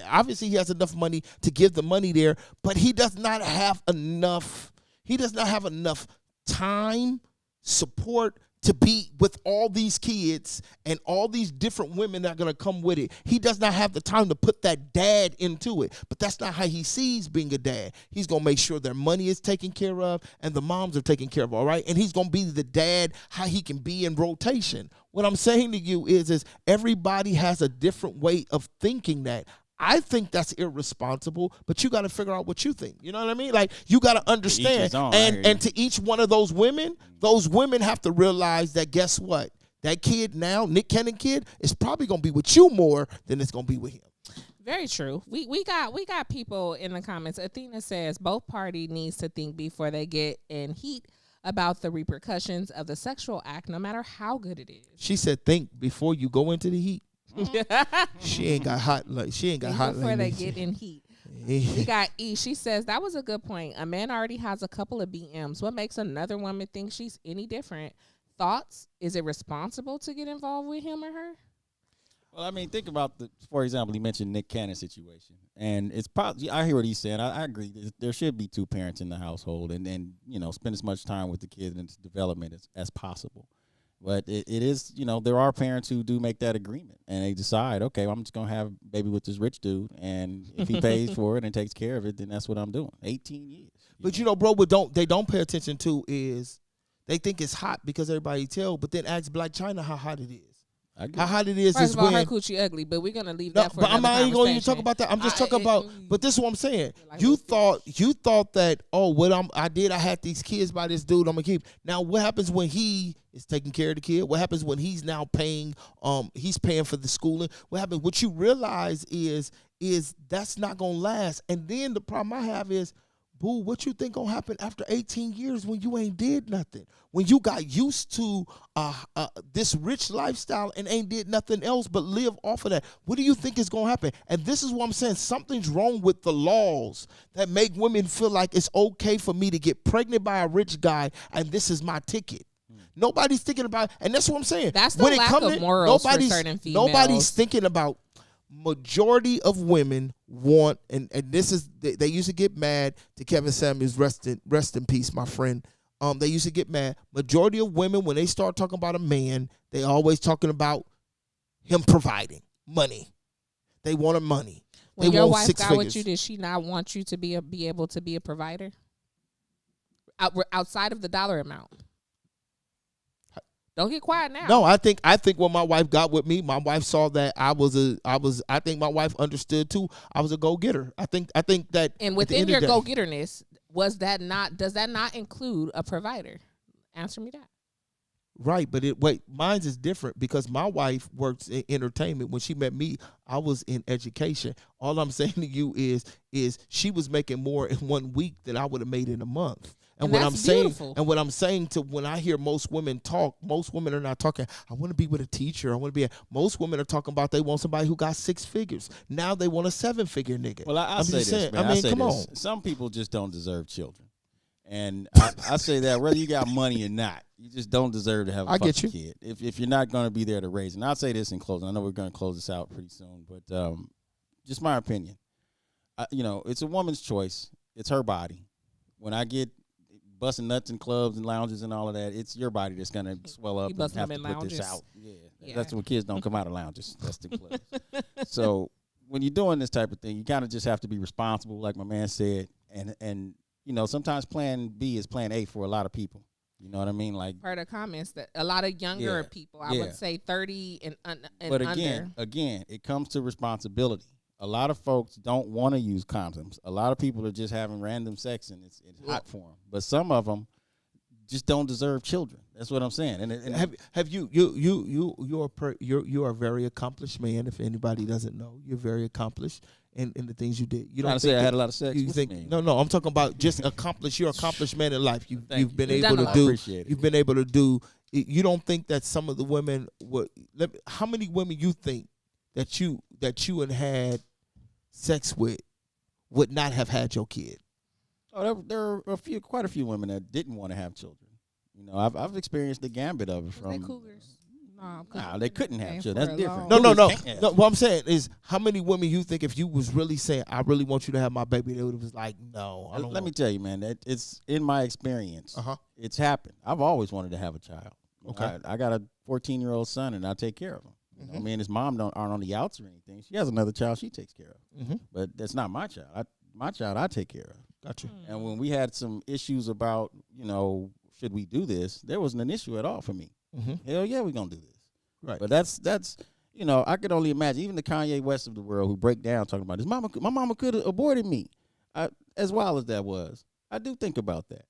obviously he has enough money to give the money there, but he does not have enough. He does not have enough time, support to be with all these kids and all these different women that are going to come with it. He does not have the time to put that dad into it. But that's not how he sees being a dad. He's going to make sure their money is taken care of and the moms are taken care of, all right? And he's going to be the dad, how he can be in rotation. What I'm saying to you is everybody has a different way of thinking that. I think that's irresponsible, but you got to figure out what you think. You know what I mean? Like, you got to understand. And to each one of those women have to realize that, guess what? That kid now, Nick Cannon kid, is probably going to be with you more than it's going to be with him. Very true. We got people in the comments. Athena says both parties needs to think before they get in heat about the repercussions of the sexual act, no matter how good it is. She said, think before you go into the heat. She ain't got hot before they get in heat. We got E. She says that was a good point. A man already has a couple of BMs. What makes another woman think she's any different? Thoughts? Is it responsible to get involved with him or her? Well, I mean, think about for example, he mentioned Nick Cannon's situation, and it's probably, I hear what he's saying. I agree. There should be two parents in the household, and spend as much time with the kid and its development as possible. But it is, there are parents who do make that agreement, and they decide, okay, well, I'm just going to have a baby with this rich dude, and if he pays for it and takes care of it, then that's what I'm doing. 18 years. But, bro, what they don't pay attention to is they think it's hot because everybody tell, but then ask Black China how hot it is. How hot it is. First of all, her coochie ugly, but we're gonna leave that for another conversation. But I'm not going to talk about that. I'm just talking about. But this is what I'm saying. Like, you thought that, I had these kids by this dude. I'm gonna keep. Now, what happens when he is taking care of the kid? What happens when he's now paying? He's paying for the schooling. What happens? What you realize is that's not gonna last. And then the problem I have is, boo, what you think gonna happen after 18 years when you ain't did nothing? When you got used to this rich lifestyle and ain't did nothing else but live off of that, what do you think is gonna happen? And this is what I'm saying. Something's wrong with the laws that make women feel like it's okay for me to get pregnant by a rich guy and this is my ticket. Nobody's thinking about, and that's what I'm saying. That's the lack of morals for certain females. Nobody's thinking about. Majority of women want, and this is, they used to get mad to Kevin Samuels, rest in peace, my friend. They used to get mad. Majority of women, when they start talking about a man, they always talking about him providing money. They want money. When your wife got with you, did she not want you to be able to be a provider? Outside of the dollar amount. Don't get quiet now. No, I think when my wife got with me, my wife saw that I think my wife understood too. I was a go-getter. I think that. And within your go-getterness, does that not include a provider? Answer me that. Right, but mine is different because my wife works in entertainment. When she met me, I was in education. All I'm saying to you is she was making more in 1 week than I would have made in a month. And what I'm saying to when I hear most women talk, most women are not talking, I want to be with a teacher. Most women are talking about they want somebody who got 6 figures. Now they want a 7-figure nigga. Well, I'll say this, man. I mean, come on. Some people just don't deserve children. And I say that whether you got money or not, you just don't deserve to have a fucking kid. If you're not going to be there to raise. And I'll say this in closing. I know we're going to close this out pretty soon, but just my opinion. It's a woman's choice. It's her body. When I get busting nuts in clubs and lounges and all of that, it's your body that's going to swell up and have to put this out. Yeah. That's when kids don't come out of lounges. That's the clubs. So when you're doing this type of thing, you kind of just have to be responsible, like my man said. And sometimes plan B is plan A for a lot of people. You know what I mean? Like, part of comments that a lot of younger people, I would say 30 and but under. Again, it comes to responsibility. A lot of folks don't want to use condoms. A lot of people are just having random sex and it's hot for them. But some of them just don't deserve children. That's what I'm saying. And have you are a very accomplished man. If anybody doesn't know, you're very accomplished in the things you did. You don't say I had a lot of sex. You think no? I'm talking about just accomplished. You're an accomplished man in life. You've been able to do. You've been able to do. You don't think that some of the women would? How many women you think that you had sex with would not have had your kid? Oh, there are quite a few women that didn't want to have children. I've experienced the gambit of it from. They cougars. No, they couldn't have children. That's different. No. What I'm saying is, how many women you think if you was really saying, "I really want you to have my baby," they would have was like, "No, I don't." Let me tell you, man. It's in my experience. It's happened. I've always wanted to have a child. Okay. I got a 14-year-old son, and I take care of him. You know, me and his mom aren't on the outs or anything. She has another child she takes care of. But that's not my child. My child I take care of. Gotcha. And when we had some issues about, should we do this, there wasn't an issue at all for me. Hell yeah, we're going to do this. Right. But that's I could only imagine, even the Kanye West of the world who break down talking about this. My mama could have aborted me, as wild as that was. I do think about that.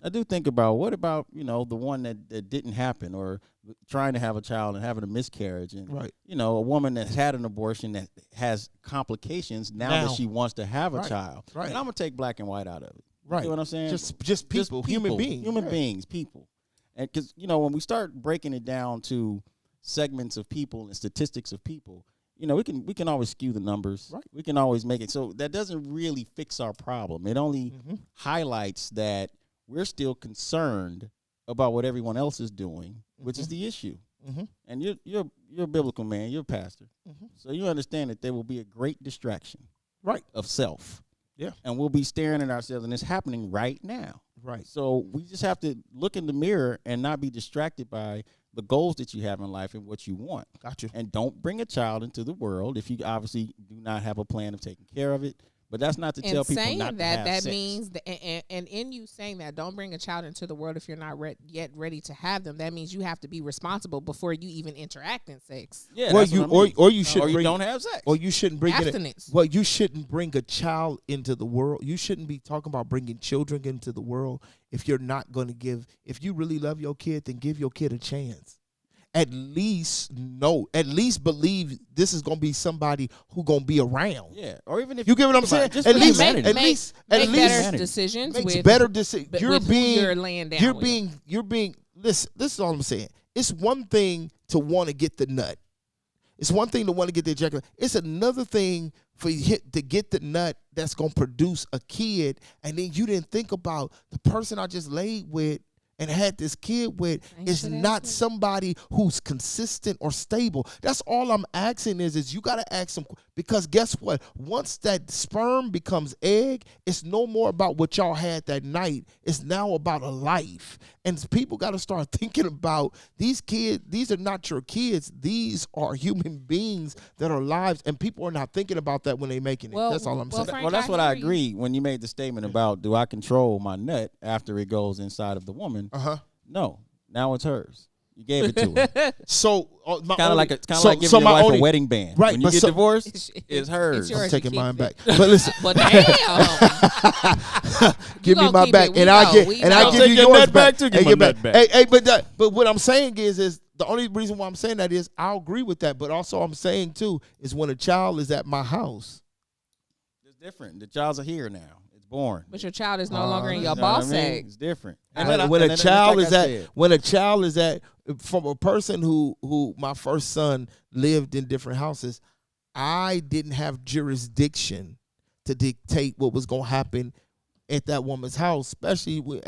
I do think about, what about, the one that didn't happen, or trying to have a child and having a miscarriage, and, Right. A woman that's had an abortion that has complications now that she wants to have a child. Right. And I'm going to take black and white out of it. Right. You know what I'm saying? Just people, human beings. Human beings, people. And because, when we start breaking it down to segments of people and statistics of people, we can always skew the numbers. Right. We can always make it. So that doesn't really fix our problem. It only highlights that we're still concerned about what everyone else is doing, which is the issue. And you're a biblical man. You're a pastor. So you understand that there will be a great distraction, Right. of self. Yeah. And we'll be staring at ourselves, and it's happening right now. Right. So we just have to look in the mirror and not be distracted by the goals that you have in life and what you want. Gotcha. And don't bring a child into the world if you obviously do not have a plan of taking care of it. But that's not to tell people not to have that sex. means that, and in you saying that, don't bring a child into the world if you're not yet ready to have them. That means you have to be responsible before you even interact in sex. Yeah, Well, that's what I mean. or you should or you bring, don't have sex. or you shouldn't bring Abstinence. Well, you shouldn't bring a child into the world. You shouldn't be talking about bringing children into the world if you're not going to give. If you really love your kid, then give your kid a chance. At least believe this is going to be somebody who going to be around. Yeah, or even if You get what I'm saying? just At for least, humanity. at least, Make better humanity. decisions makes with better decisions. with You're who being, you're laying down you're with. being. Listen, this is all I'm saying. It's one thing to want to get the nut. It's one thing to want to get the ejaculation. It's another thing for you to get the nut that's going to produce a kid, and then you didn't think about the person I just laid with and had this kid with is not somebody who's consistent or stable. That's all I'm asking is you got to ask them, because guess what? Once that sperm becomes egg, it's no more about what y'all had that night. It's now about a life. And people got to start thinking about these kids. These are not your kids. These are human beings that are lives, and people are not thinking about that when they're making it. That's all I'm saying. Frank, Well, that's what I hear you. agree when you made the statement about, do I control my nut after it goes inside of the woman? No. Now it's hers. You gave it to her. So Kind of like giving your wife a wedding band. Right, When you but get so- divorced, it's hers. yours. I'm taking keep mine it. back. But listen, But damn, give me gonna my keep back, it. We and I know. get We and I know. give Take you your yours nut back too. And Give your my nut back. Hey, but what I'm saying is the only reason why I'm saying that is I agree with that, but also I'm saying too is when a child is at my house. It's different. The child's are here now. It's born. but your child is no longer in your You know what ball I mean? sack. It's different. When a child is at from a person who my first son lived in different houses, I didn't have jurisdiction to dictate what was going to happen at that woman's house, especially when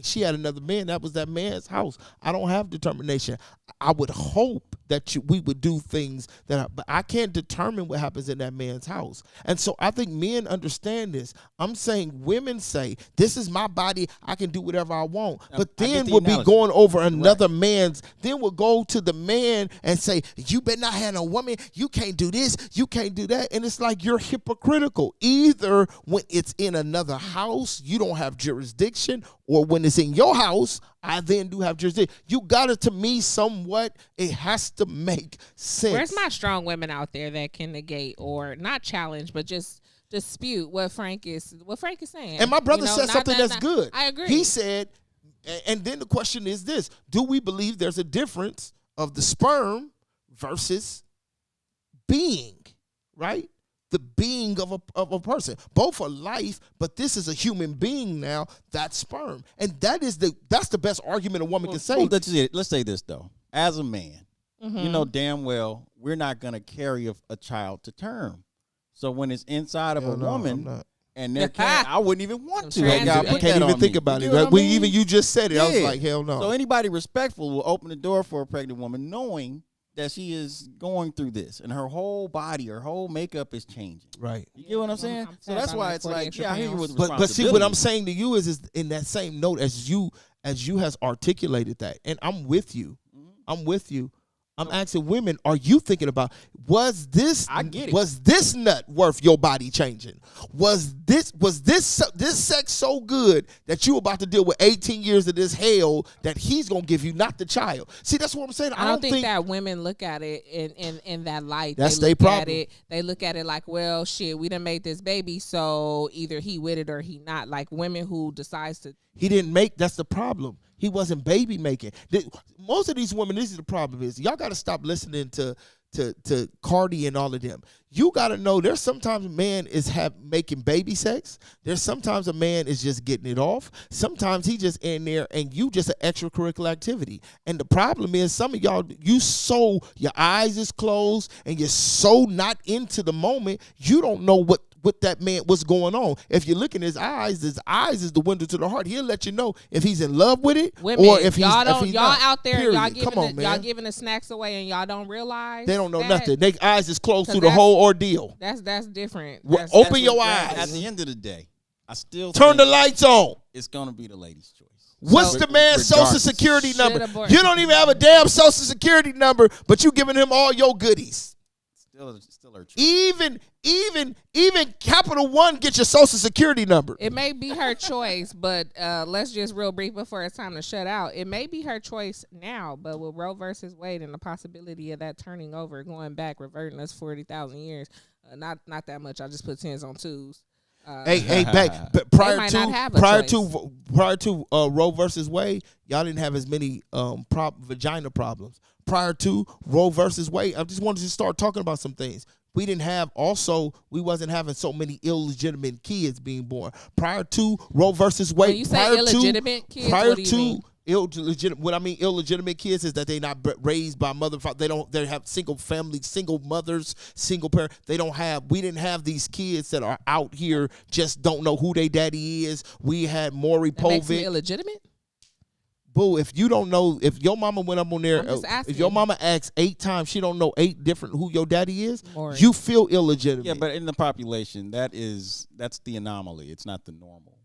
she had another man. That was that man's house. I don't have determination. I would hope that we would do things but I can't determine what happens in that man's house. And so I think men understand this. I'm saying women say, this is my body. I can do whatever I want. But I get then the we'll be analogy. going over another man's. Then we'll go to the man and say, you better not have a woman. You can't do this. You can't do that. And it's like you're hypocritical. Either when it's in another house, you don't have jurisdiction, or when it's in your house, I then do have jurisdiction. You got it, to me, somewhat. It has to make sense. Where's my strong women out there that can negate or not challenge, but just dispute what Frank is saying? And my brother You know, said not something that- that's good. I agree. He said, and then the question is this: do we believe there's a difference of the sperm versus being, right? The being of a person. Both are life, but this is a human being now. That's sperm, and that's the best argument a woman can say. Well, let's say this though. As a man, you know damn well we're not gonna carry a child to term. So when it's inside of Hell a no, I'm woman, not. and there can't, I wouldn't even want to. Some Like, God trans- put I can't that even on think me. about You it. know Right? what I mean? Even you just said it. I was Yeah. like, hell no. So anybody respectful will open the door for a pregnant woman, knowing that she is going through this, and her whole body, her whole makeup is changing. Right. You get what I'm saying? I'm so fat that's by why like it's 40 like, extra yeah, I hear you pounds. with But see, what I'm saying to you is in that same note as you as you has articulated that, and I'm with you. Mm-hmm. I'm with you. I'm asking women, are you thinking about, was this nut worth your body changing? Was this sex so good that you about to deal with 18 years of this hell that he's going to give you, not the child? See, that's what I'm saying. I don't think that women look at it in that light. That's their problem. They look at it like, well, shit, we done made this baby, so either he with it or he not. Like women who decides to. He didn't make, that's the problem. He wasn't baby making. Most of these women, this is the problem is, y'all got to stop listening to Cardi and all of them. You got to know there's sometimes a man is making baby sex. There's sometimes a man is just getting it off. Sometimes he just in there and you just an extracurricular activity. And the problem is some of y'all, your eyes is closed and you're so not into the moment, you don't know what that man, what's going on. If you look in his eyes is the window to the heart. He'll let you know if he's in love with it, women, or if y'all he's y'all not. out there, Period. y'all giving the snacks away and y'all don't realize they don't know that? nothing. Their eyes is closed through the whole ordeal. That's different. Open your eyes. At the end of the day, I still turn think the lights on. It's gonna be the lady's choice. What's the man's social security number? You don't even have a damn social security number, but you giving him all your goodies. Still her choice. Even Capital One get your social security number. It may be her choice, but let's just real brief before it's time to shut out. It may be her choice now, but with Roe versus Wade and the possibility of that turning over, going back, reverting us 40,000 years, not that much. I just put 10s on 2s. But prior to Roe versus Wade, y'all didn't have as many vagina problems. Prior to Roe versus Wade, I just wanted to start talking about some things. We wasn't having so many illegitimate kids being born. Prior to Roe versus Wade, when you say illegitimate kids, what do you mean? What I mean illegitimate kids is that they not raised by mother. They have single families, single mothers, single parent. We didn't have these kids that are out here just don't know who their daddy is. We had Maury Povich. Makes them illegitimate? Boo, if you don't know, if your mama went up on there, if your mama asks 8 times, she don't know 8 different who your daddy is, you feel illegitimate. Yeah, but in the population, that's the anomaly. It's not the normal.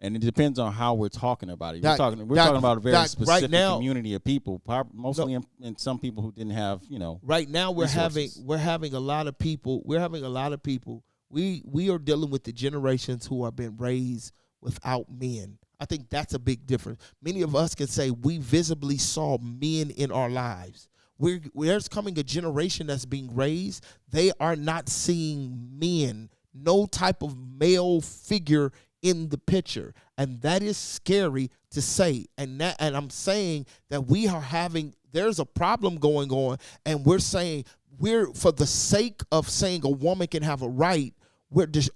And it depends on how we're talking about it. We're talking about a very specific community of people, mostly in some people who didn't have, Right now we're resources. having a lot of people. We are dealing with the generations who have been raised without men. I think that's a big difference. Many of us can say we visibly saw men in our lives. There's coming a generation that's being raised. They are not seeing men, no type of male figure in the picture. And that is scary to say. And I'm saying that there's a problem going on, and we're saying for the sake of saying a woman can have a right,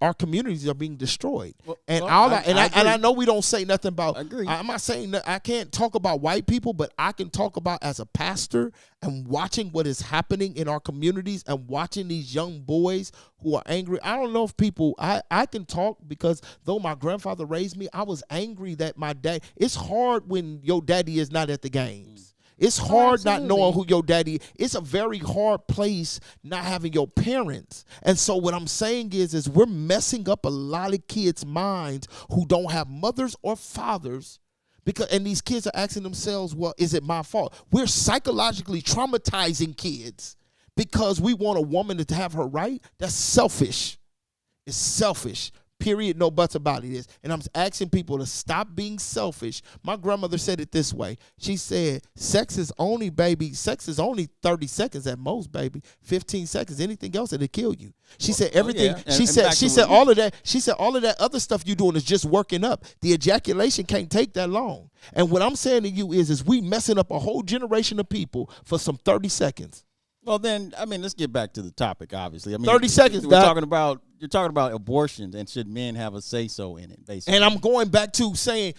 our communities are being destroyed. I know we don't say nothing about. I agree. I'm not saying that I can't talk about white people, but I can talk about as a pastor and watching what is happening in our communities and watching these young boys who are angry. I don't know if I can talk because though my grandfather raised me, I was angry that my dad. It's hard when your daddy is not at the games. It's hard not knowing who your daddy is. It's a very hard place not having your parents. And so what I'm saying is we're messing up a lot of kids' minds who don't have mothers or fathers, and these kids are asking themselves, well, is it my fault? We're psychologically traumatizing kids because we want a woman to have her right. That's selfish. It's selfish. Period, no buts about it is. And I'm asking people to stop being selfish. My grandmother said it this way. She said, sex is only 30 seconds at most, baby. 15 seconds. Anything else, it'll kill you. She said everything. Yeah. She said all of that. She said all of that other stuff you're doing is just working up. The ejaculation can't take that long. And what I'm saying to you is we messing up a whole generation of people for some 30 seconds. Well, then, let's get back to the topic, obviously. 30 seconds, you're talking about abortions, and should men have a say-so in it, basically. And I'm going back to saying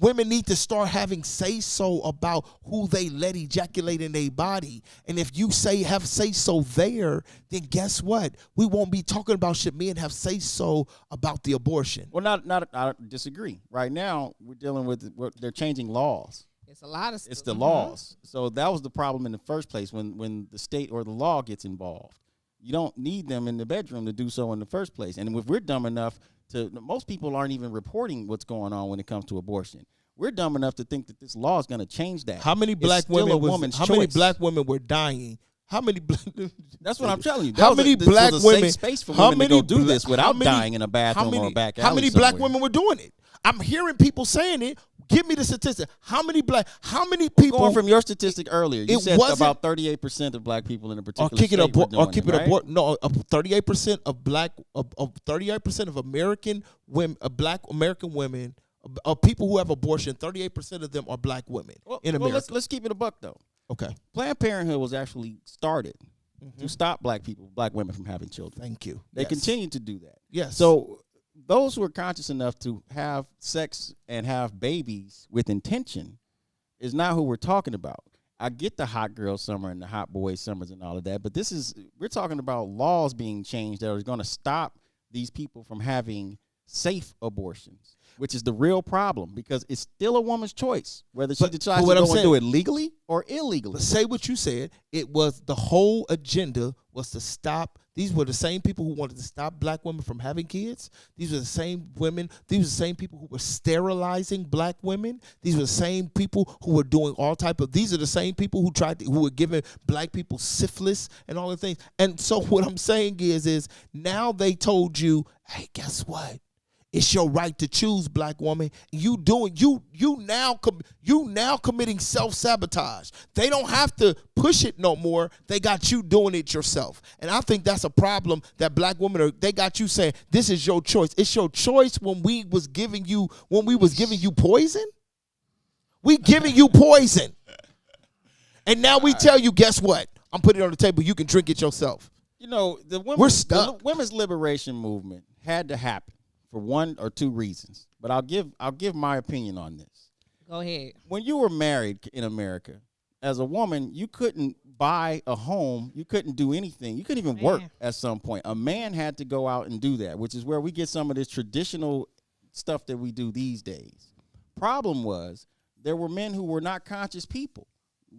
women need to start having say-so about who they let ejaculate in their body. And if you have say-so there, then guess what? We won't be talking about should men have say-so about the abortion. Well, I disagree. Right now, we're dealing with they're changing laws. It's a lot of stuff. It's the laws. So that was the problem in the first place when the state or the law gets involved. You don't need them in the bedroom to do so in the first place. And if we're dumb enough most people aren't even reporting what's going on when it comes to abortion. We're dumb enough to think that this law is going to change that. How many It's black still women a was? woman's How many choice. black women were dying? How many? That's what I'm telling you. How many this black was a women? safe space for how women many to go do bla- this how without many- dying in a bathroom or a back alley How many black somewhere. women were doing it? I'm hearing people saying it. Give me the statistic. How many people? Going from your statistic earlier, you It said wasn't- about 38% of black people in a particular Or kick it state were abort, doing or keep it, it right? abort. No, 38% of 38% of American women, black American women, of people who have abortion, 38% of them are black women in America. Let's keep it a buck though. Okay, Planned Parenthood was actually started to stop black women from having children. thank you. They Yes. continue to do that. Yes. So those who are conscious enough to have sex and have babies with intention is not who we're talking about. I get the hot girl summer and the hot boy summers and all of that, but we're talking about laws being changed that are going to stop these people from having safe abortions, which is the real problem because it's still a woman's choice whether she decides to what I'm go and saying- do it legally or illegally. But say what you said. It was the whole agenda was to stop. These were the same people who wanted to stop black women from having kids. These were the same women. These were the same people who were sterilizing black women. These were the same people who were doing all type of. These are the same people who were giving black people syphilis and all the things. And so what I'm saying is now they told you, hey, guess what? It's your right to choose, black woman. You now committing self-sabotage. They don't have to push it no more. They got you doing it yourself. And I think that's a problem that black women they got you saying, this is your choice. It's your choice when we was giving you poison. We giving you poison. And now we tell you, guess what? I'm putting it on the table. You can drink it yourself. You know, We're stuck. The women's liberation movement had to happen for one or two reasons, but I'll give my opinion on this. Go ahead. When you were married in America, as a woman, you couldn't buy a home, you couldn't do anything, you couldn't even work at some point. A man had to go out and do that, which is where we get some of this traditional stuff that we do these days. Problem was, there were men who were not conscious people,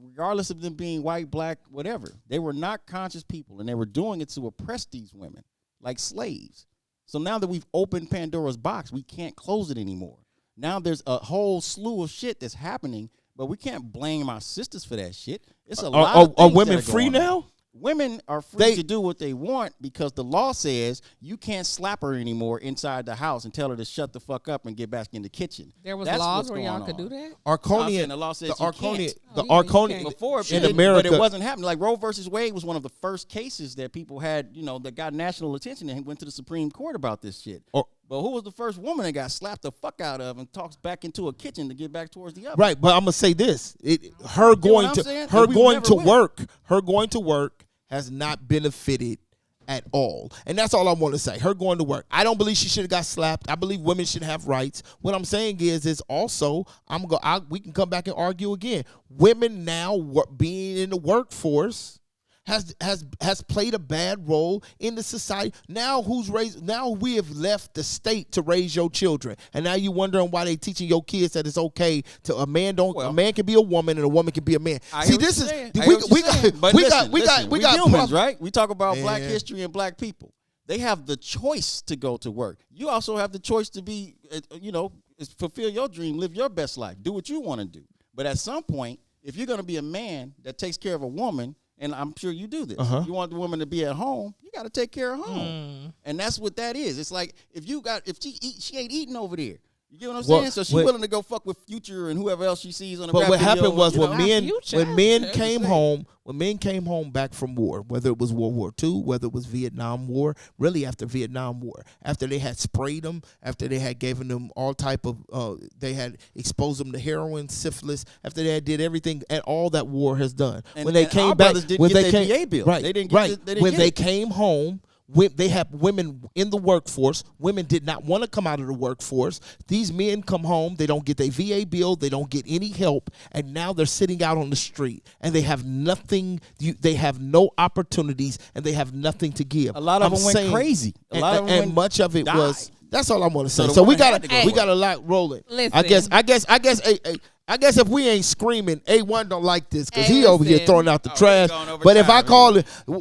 regardless of them being white, black, whatever. They were not conscious people, and they were doing it to oppress these women like slaves. So now that we've opened Pandora's box, we can't close it anymore. Now there's a whole slew of shit that's happening, but we can't blame our sisters for that shit. It's a lot of things Are women that are free going on. now? Women are free to do what they want because the law says you can't slap her anymore inside the house and tell her to shut the fuck up and get back in the kitchen. There was That's laws what's where y'all going could do on. that? Arconian, the law says the you Arconian, can't. the Oh, yeah, you Arconian can't. Before in but America, it wasn't happening. Like Roe versus Wade was one of the first cases that people had, that got national attention and went to the Supreme Court about this shit. But who was the first woman that got slapped the fuck out of and tossed back into a kitchen to get back towards the oven? Right, but I'm gonna say this: her going to work has not benefited at all, and that's all I want to say. Her going to work, I don't believe she should have got slapped. I believe women should have rights. What I'm saying is also we can come back and argue again. Women now being in the workforce has played a bad role in the society. Now we have left the state to raise your children, and now you wondering why they teaching your kids that it's okay to a man can be a woman and a woman can be a man. See, this is we got humans, right? We talk about black history and black people. They have the choice to go to work. You also have the choice to be, fulfill your dream, live your best life, do what you want to do. But at some point, if you're going to be a man that takes care of a woman, and I'm sure you do this. You want the woman to be at home, you got to take care of home. And that's what that is. It's like if she ain't eating over there. You get what I'm saying? So she's willing to go fuck with Future and whoever else she sees on the But what video happened was and, when men came home back from war, whether it was World War II, whether it was Vietnam War, really after Vietnam War, after they had sprayed them, after they had given them all type of, they had exposed them to heroin, syphilis, after they had did everything and all that war has done. When they came back, when they came, VA bill. right, They didn't right, get it. when they came home. They have women in the workforce. Women did not want to come out of the workforce. These men come home. They don't get their VA bill. They don't get any help. And now they're sitting out on the street. And they have nothing. They have no opportunities. And they have nothing to give. A lot of them went crazy. A lot of them and much of it died. was. That's all I want to say. So So we woman got had to go a lot rolling. Listen. I guess if we ain't screaming, A1 don't like this because he over here listen. throwing out the trash. going over But if I time, call it, no.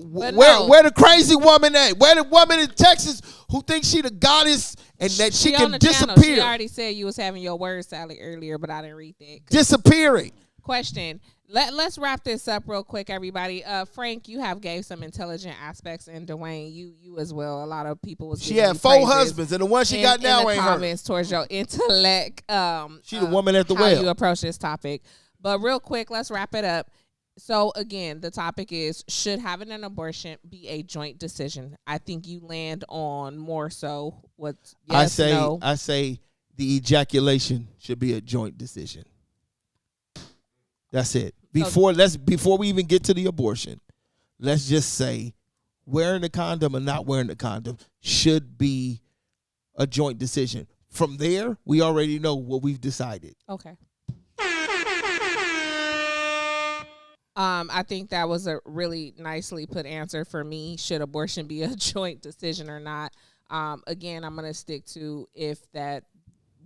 where the crazy woman at? Where the woman in Texas who thinks she the goddess and that she on can the channel. disappear. She already said you was having your word salad earlier, but I didn't read that. Disappearing. Question. Let's wrap this up real quick, everybody. Frank, you have gave some intelligent aspects, and Duane, you as well. A lot of people was. She had 4 husbands, and the one she got now ain't her. Comments towards your intellect. She the woman at the how well. You approach this topic, but real quick, let's wrap it up. So again, the topic is: should having an abortion be a joint decision? I think you land on more so what yes, no. I say the ejaculation should be a joint decision. That's it. Before we even get to the abortion, let's just say wearing the condom or not wearing the condom should be a joint decision. From there, we already know what we've decided. Okay. I think that was a really nicely put answer for me. Should abortion be a joint decision or not? Again, I'm going to stick to if that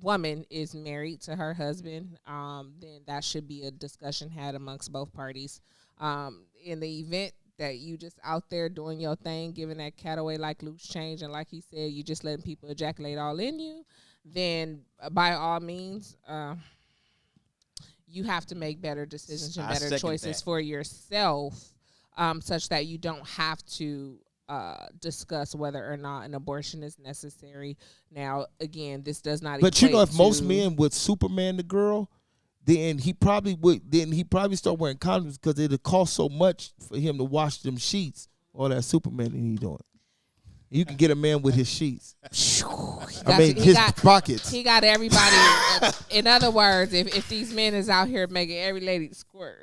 woman is married to her husband, then that should be a discussion had amongst both parties. In the event that you just out there doing your thing, giving that cat away like loose change, and like he said, you just letting people ejaculate all in you, then by all means, you have to make better decisions and better choices for yourself, such that you don't have to discuss whether or not an abortion is necessary. Now, again, this does not. But if most men would Superman the girl, then he probably would. Then he probably start wearing condoms because it'd cost so much for him to wash them sheets. All that Superman that he doing. You can get a man with his sheets. His pockets. He got everybody. In other words, if these men is out here making every lady squirt.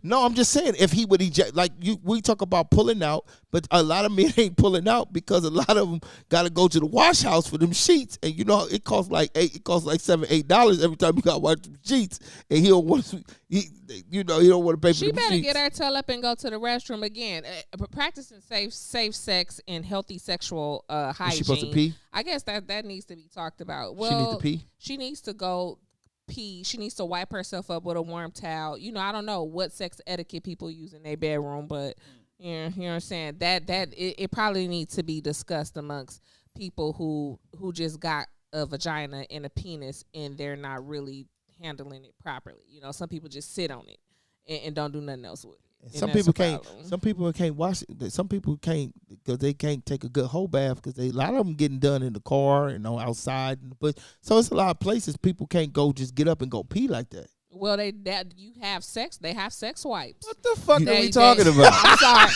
No, I'm just saying if he would eject, we talk about pulling out, but a lot of men ain't pulling out because a lot of them got to go to the wash house for them sheets, and it costs like $7-8 every time you got to wash them sheets, and he don't want to, he don't want to pay for them sheets. She better get her tail up and go to the restroom again. Practicing safe sex and healthy sexual hygiene. Is she supposed to pee? I guess that needs to be talked about. Well, she needs to pee. She needs to go pee. She needs to wipe herself up with a warm towel. I don't know what sex etiquette people use in their bedroom, but you know what I'm saying? It probably needs to be discussed amongst people who just got a vagina and a penis and they're not really handling it properly. Some people just sit on it and don't do nothing else with it. Some people can't. Some people can't wash it. Some people can't because they can't take a good whole bath because a lot of them getting done in the car and outside. But so it's a lot of places people can't go just get up and go pee like that. Well, you have sex. They have sex wipes. What the fuck are we talking about? I'm sorry.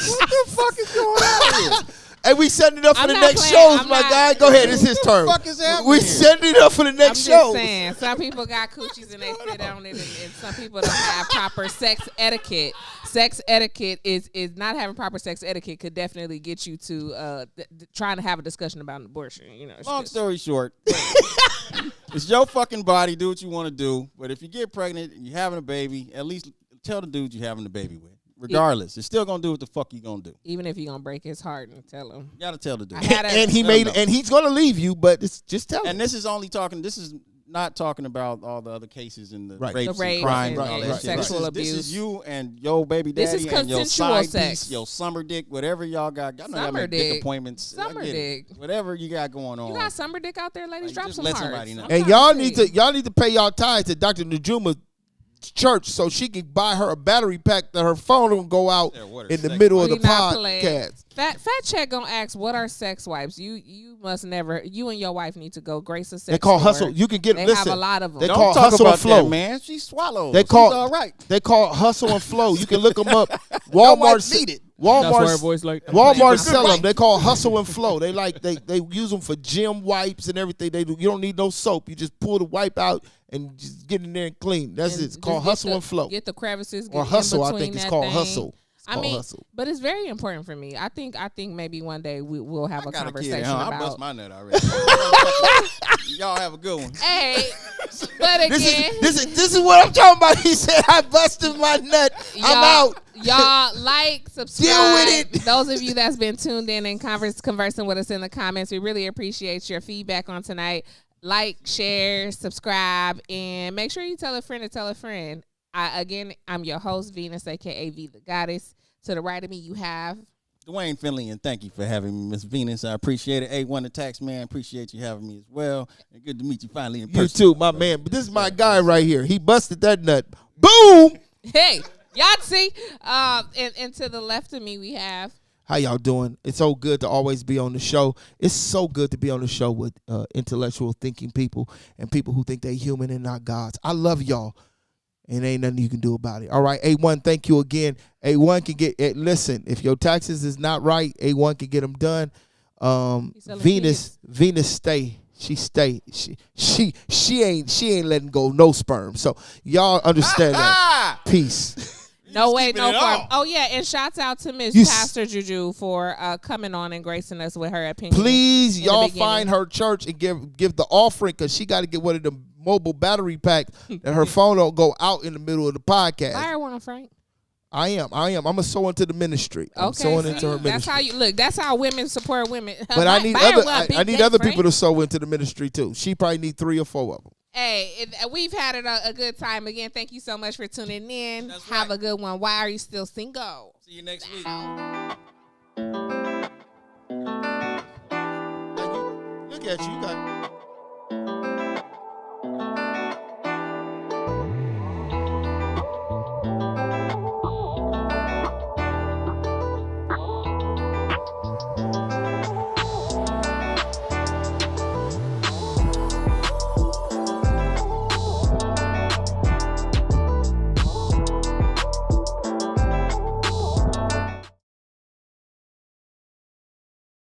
What the fuck is going on here? Hey, we setting it up for the next shows, my guy. Go ahead, it's his turn. What the fuck is happening? We setting it up for the next show. I'm just saying, some people got coochies and they sit on it, and some people don't have proper sex etiquette. Sex etiquette is not having proper sex etiquette could definitely get you to trying to have a discussion about an abortion. Long story short, it's your fucking body. Do what you want to do. But if you get pregnant and you're having a baby, at least tell the dude you're having the baby with. Regardless, it's still gonna do what the fuck you gonna do. Even if you're gonna break his heart and tell him. You gotta tell the dude. And he's gonna leave you, but it's just tell him. And this is not talking about all the other cases and the rapes the and crimes and all that shit. sexual abuse. This is you and your baby daddy this is and your consensual side sex. piece, your summer dick, whatever y'all got. I know y'all make dick appointments. Summer dick. Whatever you got going on. You got summer dick out there, ladies. Drop just some let hearts. somebody know. And y'all need to pay y'all tithes to Dr. Najuma church so she can buy her a battery pack that her phone will go out in the middle of the podcast. Fat Check gonna ask, what are sex wipes? You must never. You and your wife need to go grace a sex. They call store. Hustle. You can get. They listen, have a lot of them. They Don't call talk Hustle about and Flow. that, man. She swallows. They call She's all right. They call Hustle and Flow. You can look them up. Walmart need it. Walmart sell them. They call Hustle and Flow. They use them for gym wipes and everything. They do. You don't need no soap. You just pull the wipe out and just get in there and clean. That's it. It's called Hustle and Flow. Get the crevices. Or Hustle. I think it's called Hustle. Hustle. But it's very important for me. I think maybe one day we'll have a conversation about. I bust my nut already. Y'all have a good one. Hey, but again, this is what I'm talking about. He said I busted my nut. I'm out. Y'all like, subscribe. Deal with it. Those of you that's been tuned in and conversing with us in the comments, we really appreciate your feedback on tonight. Like, share, subscribe, and make sure you tell a friend to tell a friend. I'm your host, Venus, a.k.a. V the Goddess. To the right of me, you have... Duane Finley, and thank you for having me, Miss Venus. I appreciate it. A1 the Tax Man, appreciate you having me as well. And good to meet you finally in person. You too, my man. But this is my guy right here. He busted that nut. Boom! Hey, Yahtzee. And to the left of me, we have. How y'all doing? It's so good to always be on the show. It's so good to be on the show with intellectual thinking people and people who think they're human and not gods. I love y'all, and ain't nothing you can do about it. All right, A1, thank you again. A1 can get listen, if your taxes is not right, A1 can get them done. Venus stay. She stay. She ain't letting go no sperm. So y'all understand that. Peace. No way, no form. Oh, yeah, and shouts out to Miss Pastor JuJu for coming on and gracing us with her opinion. Please, y'all find her church and give the offering, because she got to get one of the mobile battery packs that her phone don't go out in the middle of the podcast. Fire one, Frank. I am. I'm going to sow into the ministry. I'm sowing into her ministry. That's how you look. That's how women support women. But I need other people to sow into the ministry, too. She probably need 3 or 4 of them. Hey, we've had a good time again. Thank you so much for tuning in. Have a good one. Why are you still single? See you next week. Look at you. You got